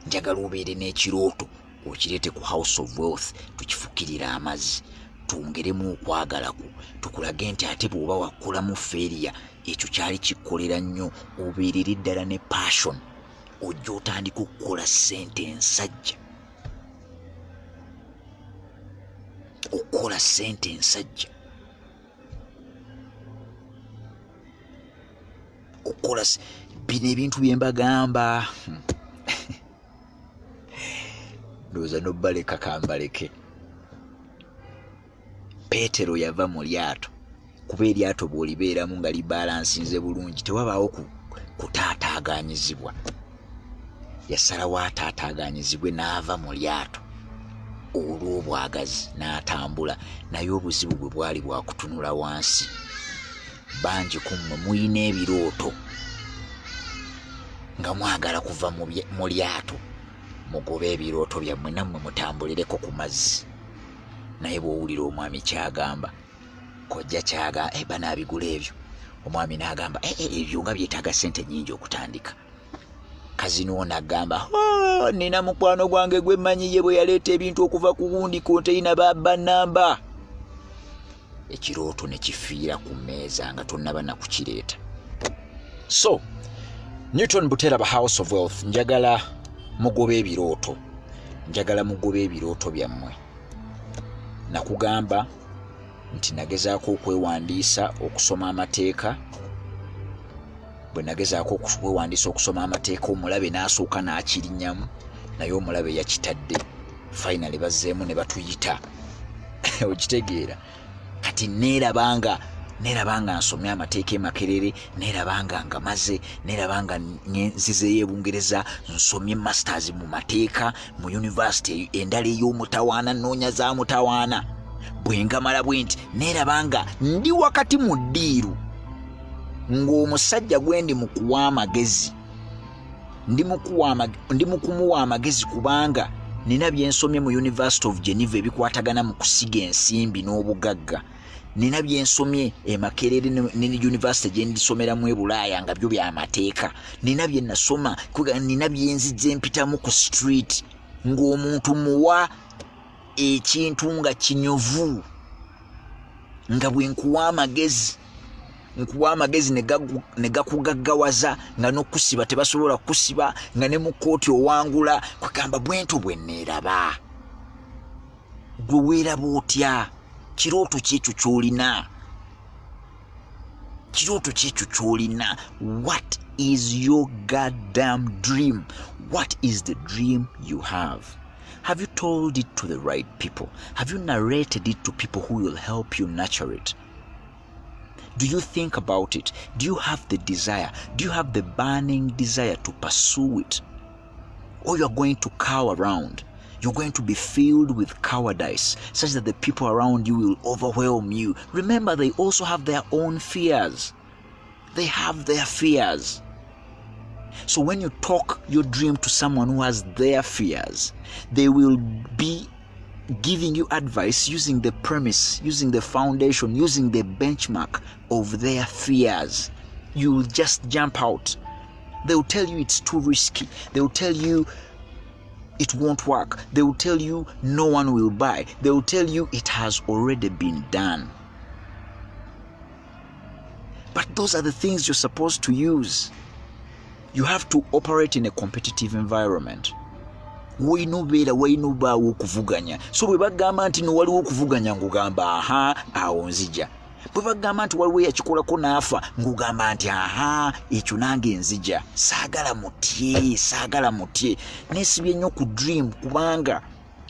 Njagala obeere n'ekirooto okireete ku House of Wealth, tukifukirira amazzi, twongeremu okwagala kwo, tukulage nti ate bw'oba wakolamu failure ekyo kyali kikkolera nnyo, obeerere ddala ne passion, ojja otandika okukola ssente ensajja. Okukola ssente ensajja. Okukola bino ebintu bye mbagamba. Ndowooza n'obbaleka kambaleke. Peetero yava mu lyato, kuba eryato bw'olibeeramu nga libalansinze bulungi tewabaawo kutaataaganyizibwa. Yasalawo ataataaganyizibwe n'ava mu lyato olw'obwagazi n'atambula, naye obuzibu bwe bwali bwakutunula wansi. Bangi ku mmwe muyina ebirooto nga mwagala kuva mu lyato, mugobe ebirooto byammwe nammwe mutambulireko ku mazzi. Naye bw'owulira omwami kyagamba, kojja kyagamba banaabigula ebyo, omwami n'agamba ebyo nga byetaaga ssente nnyingi okutandika. Kazino n'agamba nina mukwano gwange gwe mmanyiye bwe yaleeta ebintu okuva ku gundi konteyina babbanamba. Ekirooto ne kifiira ku mmeeza nga tonnaba na kukireeta. So Newton Buteraba House of Wealth, njagala mugobe ebirooto, njagala mugobe ebirooto byammwe. Nakugamba nti nagezaako okwewandiisa okusoma amateeka. Bwe nagezaako okwewandiisa okusoma amateeka, omulabe n'asooka n'akirinnyamu, naye omulabe yakitadde. Finally bazzeemu ne batuyita. Okitegeera? Kati neerabanga nsomye amateeka emakerere, neerabanga nga maze, neerabanga nzizeeyo Ebungereza, nsomye masters mu mateeka mu university endala ey'omutawaana, nnoonya za mutawaana. Bwe ngamala bwe nti neerabanga ndi wakati mu ddiiru ng'omusajja gwe ndi mu kuwa amagezi, ndi mu kumuwa amagezi kubanga nina bye nsomye mu University of Geneva ebikwatagana mu kusiga ensimbi n'obugagga. Nina bye nsomye Makerere ne University gye ndisomeramu e Bulaaya nga byo by'amateeka. Nina bye nasoma, nina bye nzijja mpitamu ku street ng'omuntu muwa ekintu nga kinyovu, nga bwe nkuwa amagezi ne gakugaggawaza nga n'okusiba tebasobola kusiba, nga ne mu kkooti owangula, kwegamba bwento bwe neeraba. Gwe weeraba otya? Kirooto kyekyo ky'olina. Kirooto kyekyo ky'olina. What is your goddamn dream? What is the dream you have? Have you told it to the right people? Have you narrated it to people who will help you nurture it? Do you think about it? Do you have the desire? Do you have the burning desire to pursue it? Or you are going to cower around? You're going to be filled with cowardice, such that the people around you will overwhelm you. Remember, they also have their own fears. They have their fears. So when you talk your dream to someone who has their fears, they will be giving you advice using the premise, using the foundation, using the benchmark of their fears. You will just jump out. They will tell you it's too risky. They will tell you it won't work. They will tell you no one will buy. They will tell you it has already been done. But those are the things you're supposed to use. You have to operate in a competitive environment. So bwe bagamba nti no waliwo okuvuganya ngugamba aha awo nzija. Bwe bagamba nti waliwo yakikolako n'afa ngugamba nti aha ekyo nange nzija. Saagala mutye neesibye nnyo ku dream kubanga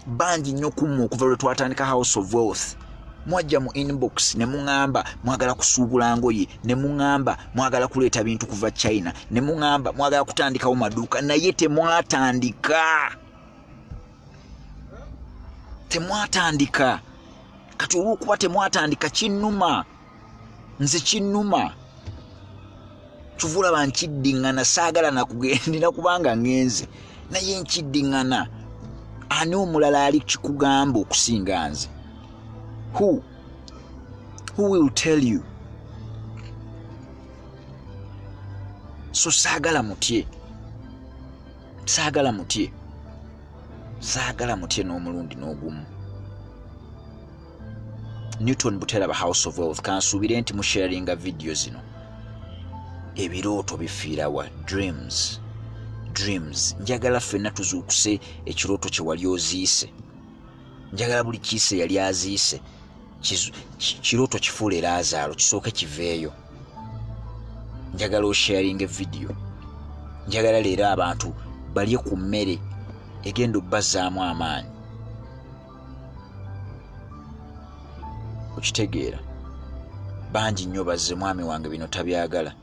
bangi nnyo kummwe okuva lwe twatandika House of Wealth. Mwajja mu inbox ne muŋŋamba mwagala kusuubula ngoye, ne muŋŋamba mwagala kuleeta bintu kuva China, ne muŋŋamba mwagala kutandikawo maduuka, naye temwatandika. Kati olw'okuba temwatandika kinnuma, nze kinnuma. Tuvulaba nkiddiŋŋana, saagala nakugendera kubanga ngenze, naye nkiddiŋŋana. Ani omulala ali kikugamba okusinga nze? Who will tell you? So saagala mutye n'omulundi n'ogumu. Newton Buteraba House of Wealth, kansuubire nti musharinga video zino. Ebiroto bifiirawa? Dreams. Njagala ffenna tuzuukuse ekirooto kye wali oziise. Njagala buli kiise yali aziise kirooto kifuule Laazaalo kisooke kiveeyo. Njagala osharinga video. Njagala leero abantu balye ku mmere egenda obbazaamu amaanyi. Okitegeera? Bangi nnyo bazze mwami wange bino tabyagala.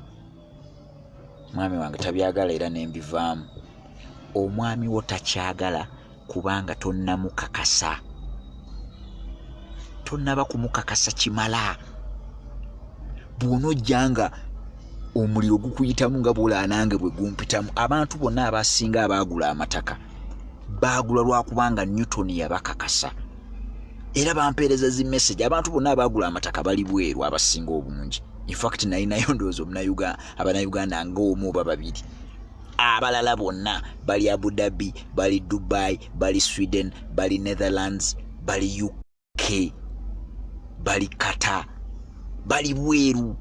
Mwami wange tabyagala era nembivaamu. Omwami wo takyagala kubanga tonnamukakasa. Tonnaba kumukakasa kimala. Bw'onojjanga omuliro gukuyitamu nga bw'olaba nange bwe gumpitamu. Abantu bonna abasinga abaagula amataka baagula lwakubanga Newton yabakakasa. Era bampeereza zi message. Abantu bonna abaagula amataka bali bweru abasinga obungi. In fact nalinayo ndowooza Abannayuganda ng'omu oba babiri. Abalala bonna bali Abu Dhabi, bali Dubai, bali Sweden, bali Netherlands, bali UK, bali Qatar, bali bweru.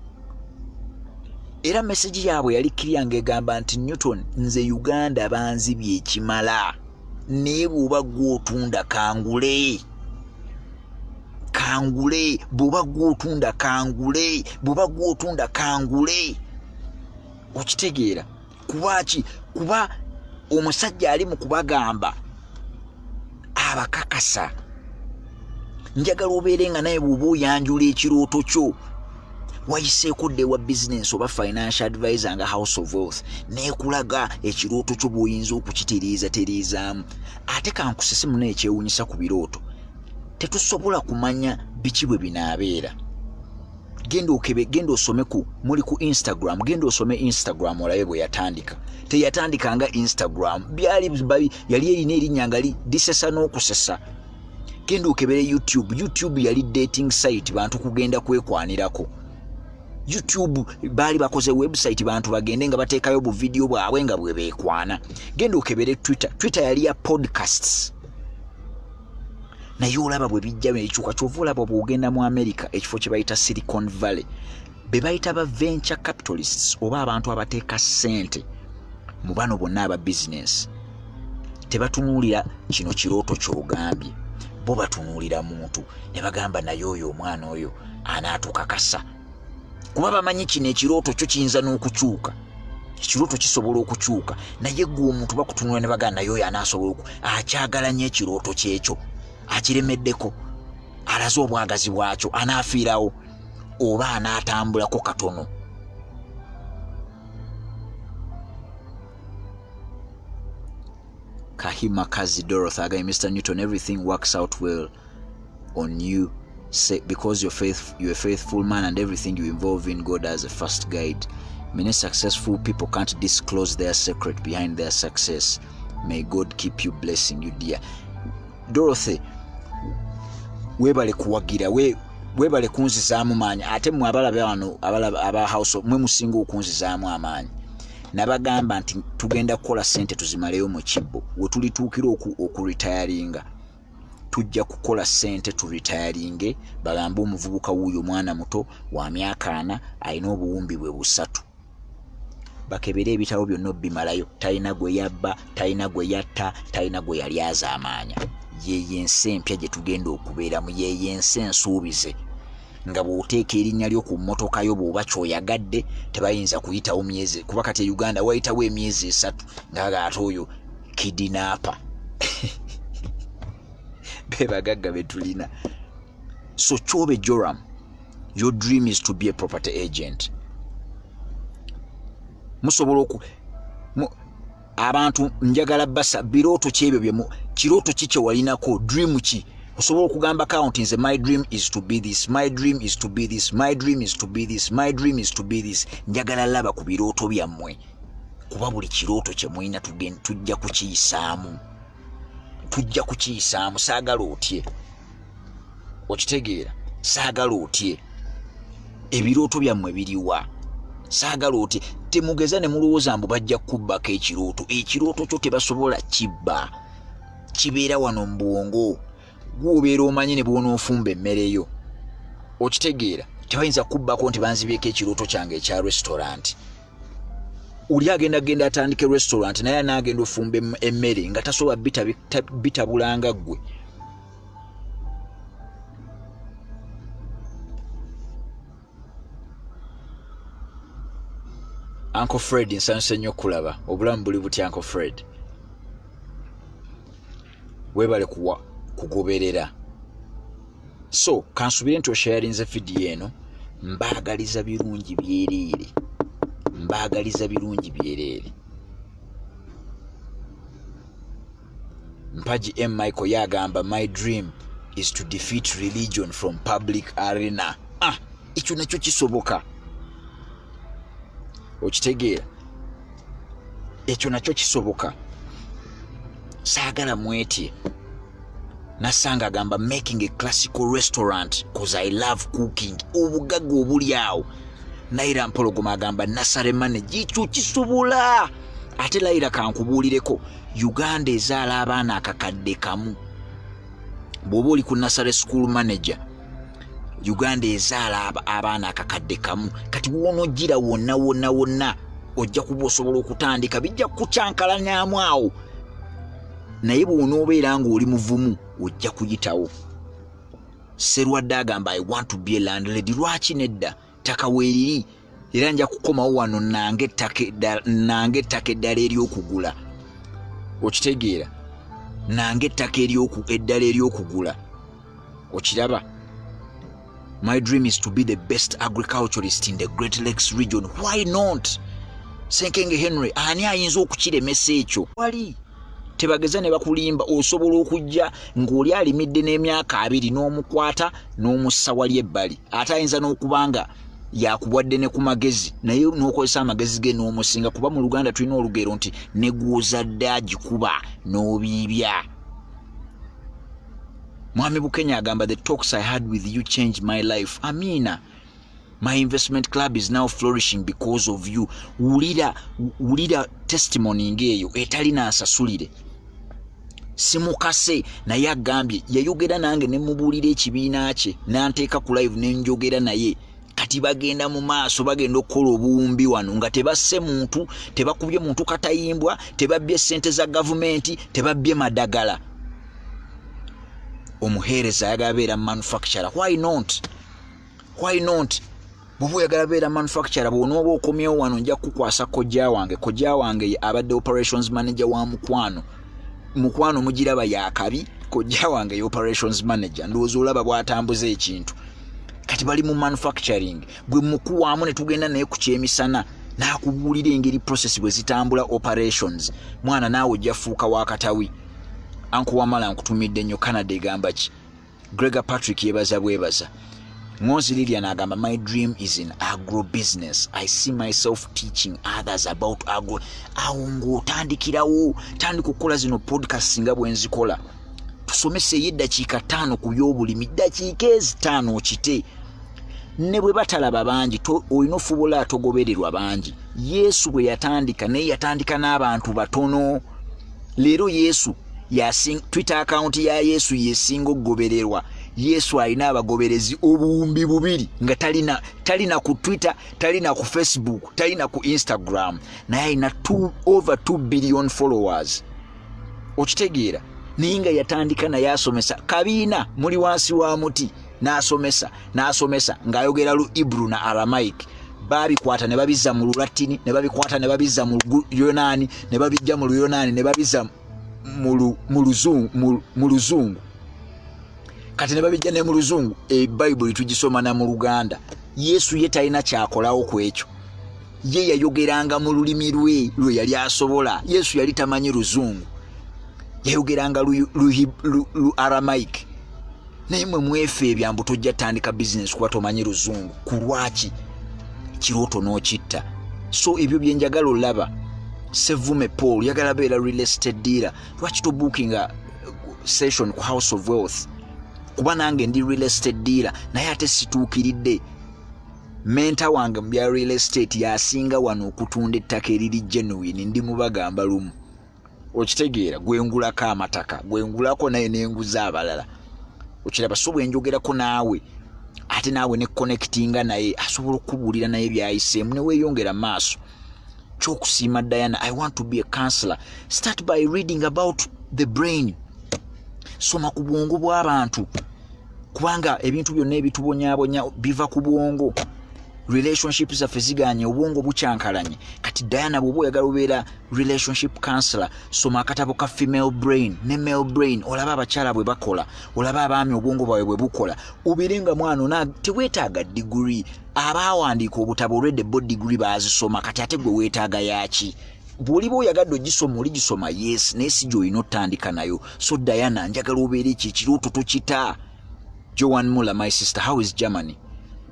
Era message yaabwe yali clear ng'egamba nti Newton, nze Uganda banzibye ekimala. Naye bw'oba gw'otunda kangule. Bw'oba gw'otunda kangule. Okitegeera? Kuba omusajja ali mu kubagamba abakakasa. Njagala obeere nga naye bw'oba oyanjula ekirooto kyo wayiseeko dde wa business oba financial advisor nga House of Wealth neekulaga ekirooto kyo bw'oyinza okukitereezaamu. Ate kankusese muno ekyewuunyisa ku birooto, tetusobola kumanya biki bwe binaabeera. Genda osome muli ku Instagram, genda osome Instagram olabe bwe yatandika. Teyatandika nga Instagram yali erina erinnya nga disesa n'okusesa. Genda okebere YouTube yali dating site, bantu kugenda kwekwanirako. YouTube baali bakoze website bantu bagende nga bateekayo bu video bwabwe nga bwe beekwana. Genda okebere Twitter yali ya podcasts. Naye olaba bwe bijja beekyuka, kyova olaba bw'ogenda mu America ekifo kye bayita Silicon Valley, be bayita ba venture capitalists oba abantu abateeka ssente mu bano bonna aba business. Tebatunuulira kino kirooto ky'ogambye, bo batunuulira muntu ne bagamba naye oyo omwana oyo anaatukakasa. Kuba bamanyi kino ekirooto kyo kiyinza n'okukyuka. Ekirooto kisobola okukyuka, naye gwe omuntu bakutunuulira ne bagamba naye oyo anaasobola akyagala nnyo ekirooto kyekyo. Akiremeddeko, alaze obwagazi bwakyo, anaafiirawo oba anaatambulako katono. Kahima Kazi Dorothy again, Mr. Newton, everything works out well on you because you're a faithful man and everything you involve in, God as a first guide. Many successful people can't disclose their secret behind their success. May God keep you, blessing you, dear. Dorothy, webale kuwagira, webale kunzizaamu maanyi. Ate mwe abalabe wano aba House of mwe musinga okunzizaamu amaanyi. nabagamba nti tugenda kukola sente tuzimaleyo mu kibbo we tulituukira okuretiringa tujja kukola sente tu retiringe bagambe omuvubuka wuuyo mwana muto wa myaka 4 alina obuwumbi bwe 3 bakebere ebitabo byonna bimalayo talina gwe yabba talina gwe yatta talina gwe yali azaamaanya yeye ensi empya gye tugenda okubeeramu yeye ensi ensuubize nga bw'oteeka erinnya lyo ku mmotoka yo bw'oba kyoyagadde tebayinza kuyitawo myezi kuba kati Uganda wayitawo emyezi 3 ng'ate oyo kidinapa bebagagga betulina. So Chobe Joram, your dream is to be a property agent. Musobola abantu njagala basa biroto kyebyo byemu kiroto kiche walinako dream ki osobola okugamba count nze my dream is to be this, my dream is to be this, my dream is to be this, my dream is to be this. Njagala laba ku biroto byammwe kuba buli kiroto kye mwina tujja kukiyisaamu saagala otye okitegeera saagala otye ebiroto byammwe biriwa saagala otye temugeza ne mulowooza mbu bajja kubbako ekirooto kyo tebasobola kibba kibeera wano mu bwongo gw'obeera omanyi ne bw'onoofumba emmere yo okitegeera tebayinza kubbako nti banzibyeko ekirooto kyange ekya restaurant uli agenda atandike restaurant naye anaagenda ofumba emmere nga tasobola bitabulanga ggwe Uncle Fred nsanse nnyo kulaba obulamu buli buti Uncle Fred webale kugoberera so kansubire nti osharinze video eno mbaagaliza birungi byereere Mpaji M. Michael yagamba my dream is to defeat religion from public arena. Ekyo nakyo kisoboka okitegeera ekyo nakyo kisoboka saagala mwetye nasanga agamba making a classical restaurant cause I love cooking obugagga obuli awo Naira Mpologoma agamba Nasaremane gikyo kisobola ate Laira kankubuulireko Uganda ezaala abaana akakadde kamu bw'oba oli ku nursery school manager Uganda ezaala abaana akakadde kamu kati wonojjira wonna ojja kuba osobola okutandika bijja kucyankalanyaamu awo naye bw'onoobeera ng'oli muvumu ojja kuyitawo Serwadde agamba I want to be a landlady lwaki nedda ttaka weeriri era nja kukomawo wano nange ettaka eddala ery'okugula okitegeera nange ettaka eddala ery'okugula okiraba my dream is to be the best agriculturist in the Great Lakes region. Why not? Senkenge Henry ani ayinza okukiremesa ekyo wali tebageza ne bakulimba osobola okujja ng'oli alimidde n'emyaka 2 n'omukwata n'omussa wali ebbali ate ayinza n'okubanga yakubwadde ne ku magezi naye n'okozesa amagezi ge n'omusinga kuba mu Luganda tulina olugero nti ne gw'ozadde agikuba n'obiibya. Mwami Bukenya agamba the talks I had with you changed my life. Amina. My investment club is now flourishing because of you. Wulira testimony ngeyo etalina asasulire. Simukase naye agambye yayogera nange ne mubuulira ekibiina kye n'anteeka ku live ne njogera naye kati bagenda mu maaso bagenda okukola obuwumbi wano nga tebasse muntu tebakubye muntu katayimbwa tebabbye ssente za gavumenti tebabbye madagala omuheereza ayagala beera manufacturer. Why not bw'oba oyagala beera manufacturer bw'onooba okomyewo wano nja kukwasa kojja wange abadde operations manager wa mukwano mugiraba yakabi kojja wange operations manager ndowooza olaba bw'atambuza ekintu kati bali mu manufacturing gwe mukuwaamu ne tugenda naye ku kyemisana n'akubuulira engeri process bwe zitambula operations mwana naawe ojja fuuka wakatawi Uncle Wamala nkutumidde nnyo Canada egamba ki Gregor Patrick yebaza bwebaza Ngozi Lilian agamba my dream is in agro business. I see myself teaching others about agro. Awo ng'otandikirawo tandika okukola zino podcast nga bwe nzikola tusomese eddakiika 5 ku by'obulimi dakiika 5 okite ne bwe batalaba bangi olina ofubola atogobererwa bangi. Yesu bwe yatandika naye yatandika n'abantu batono. Leero Yesu Twitter account ya Yesu yesinga okugobererwa. Yesu alina abagoberezi obuwumbi bubiri nga talina ku Twitter, talina ku Facebook, talina ku Instagram, naye alina over 2 billion followers. Okitegeera? Naye nga yatandika naye asomesa kabiina muli wansi wa muti n'asomesa ng'ayogera lu Hebrew na Aramaic. Babikwata ne babizza mu Lulatini, ne babikwata ne babizza mu Luyonaani, ne babijja mu Luyonaani ne babizza mu Luzungu. Kati ne babijja ne mu Luzungu, Bible tugisoma na mu Luganda. Yesu ye talina kyakolawo ku ekyo. Ye yayogeranga mu lulimi lwe yali asobola. Yesu yali tamanyi Luzungu, yayogeranga lu Aramaic. Naye mwe mwefe ebyambu tojja tandika business kuba tomanyi Luzungu. Ku lwaki? Kirooto n'okitta. So ebyo bye njagala olaba. Sevume Paul yagala beera real estate dealer. Lwaki to booking a session ku House of Wealth? Kuba nange ndi real estate dealer naye ate situukiridde. Mentor wange mu bya real estate yasinga wano okutunda ettaka eriri genuine, ndi mubagamba lumu. Okitegeera? Gwengulako amataka, gwengulako naye nenguza abalala. Okiraba? So bwenjogerako naawe ate naawe ne connectinga naye asobola okubuulira naye byayiseemu ne weeyongera maaso. Kyokusiima Diana, I want to be a counselor. Start by reading about the brain. Soma ku bwongo bw'abantu kubanga ebintu byonna ebitubonyaabonya biva ku bwongo. Relationships zaffe ziganye obwongo bucyankalanye. Kati Diana bw'oba oyagala obeera relationship counselor, soma akatabo ka female brain ne male brain, olaba abakyala bwe bakola, olaba abaami obwongo bwawe bwe bukola. Obirenga mwana teweetaaga degree. Abaawandiika obutabo olwedde bo degree baazisoma, kati ate gwe weetaaga yaaki? Bw'oliba oyagadde ogisoma oligisoma, yes, naye si gy'olina otandika nayo. So Diana, njagala obeere ekirooto tokita. Joan Muller, my sister, how is Germany?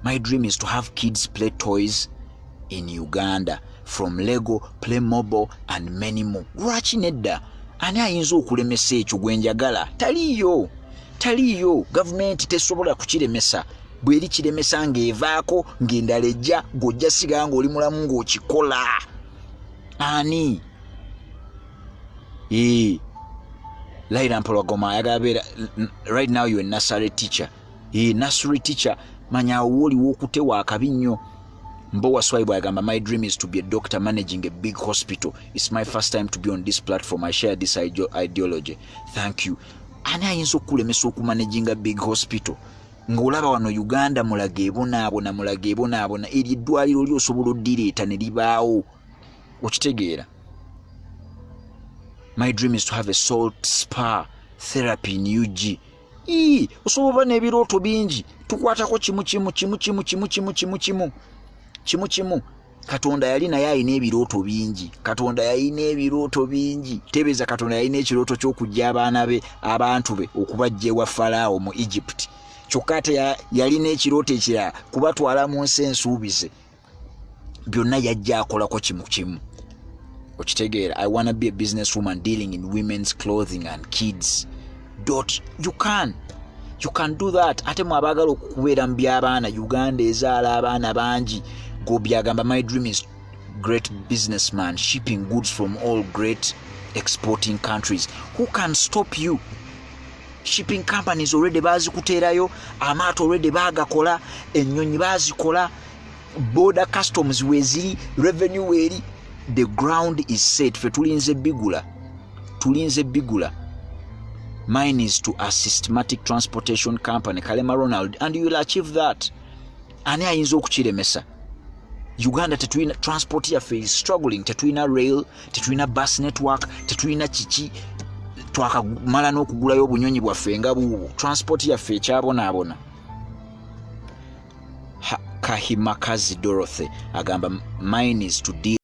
My dream is to have kids play toys in Uganda, from Lego, Playmobil and many more. Lwaki nedda? Ani ayinza okulemesa ekyo gwe njagala? Taliyo. Gavumenti tesobola kukiremesa. Bw'eri kiremesa ng'evaako ng'endala ejja, g'ojja sigala ng'oli mulamu ng'okikola. Ani? Laila Mpologoma ayagala beera right now you're a nursery teacher. Nursery teacher manya woliwo okutewa akabi nnyo. Mbowa Swaibu agamba my dream is to be a doctor managing a big hospital. It's my first time to be on this platform. I share this ideology. Thank you. Ani ayinza okulemesa okumanaging a big hospital? Ng'olaba wano Uganda mulaga ebonaabona eri eddwaliro lyosobola oddireeta ne libaawo. Okitegeera? My dream is to have a salt spa therapy in UG. Osobola n'ebirooto bingi. Tukwatako kimu. Katonda yali naye alina ebirooto bingi. Tebeeza Katonda yalina ekirooto ky'okujja abaana be abantu be okubajja ewa Falaawo mu Egypt. Kyokka ate yalina ekirooto ekirala kubatwala mu nsi ensuubize. Byonna yajja akolako kimu. Okitegeera? I want to be a businesswoman dealing in women's clothing and kids. You can do that. Ate mwabagala okubeera mu by'abaana, Uganda ezaala abaana bangi. Gobyagamba my dream is great businessman shipping goods from all great exporting countries. Who can stop you? Shipping companies already bazikuteerayo, amaato already bagakola, ennyonyi bazikola, border customs weziri, revenue weri. The ground is set. Fe tulinze bigula. Mine is to a systematic transportation company, Kalema Ronald, and you will achieve that. Ani ayinza okukiremesa? Uganda tetuina transport yaffe is struggling. Tetuina rail, tetuina bus network, tetuina kiki. Twakamala n'okugulayo obunyonyi bwaffe nga buubu. Transport yaffe ekyabonaabona. Kahimakazi Dorothy agamba mine is to deal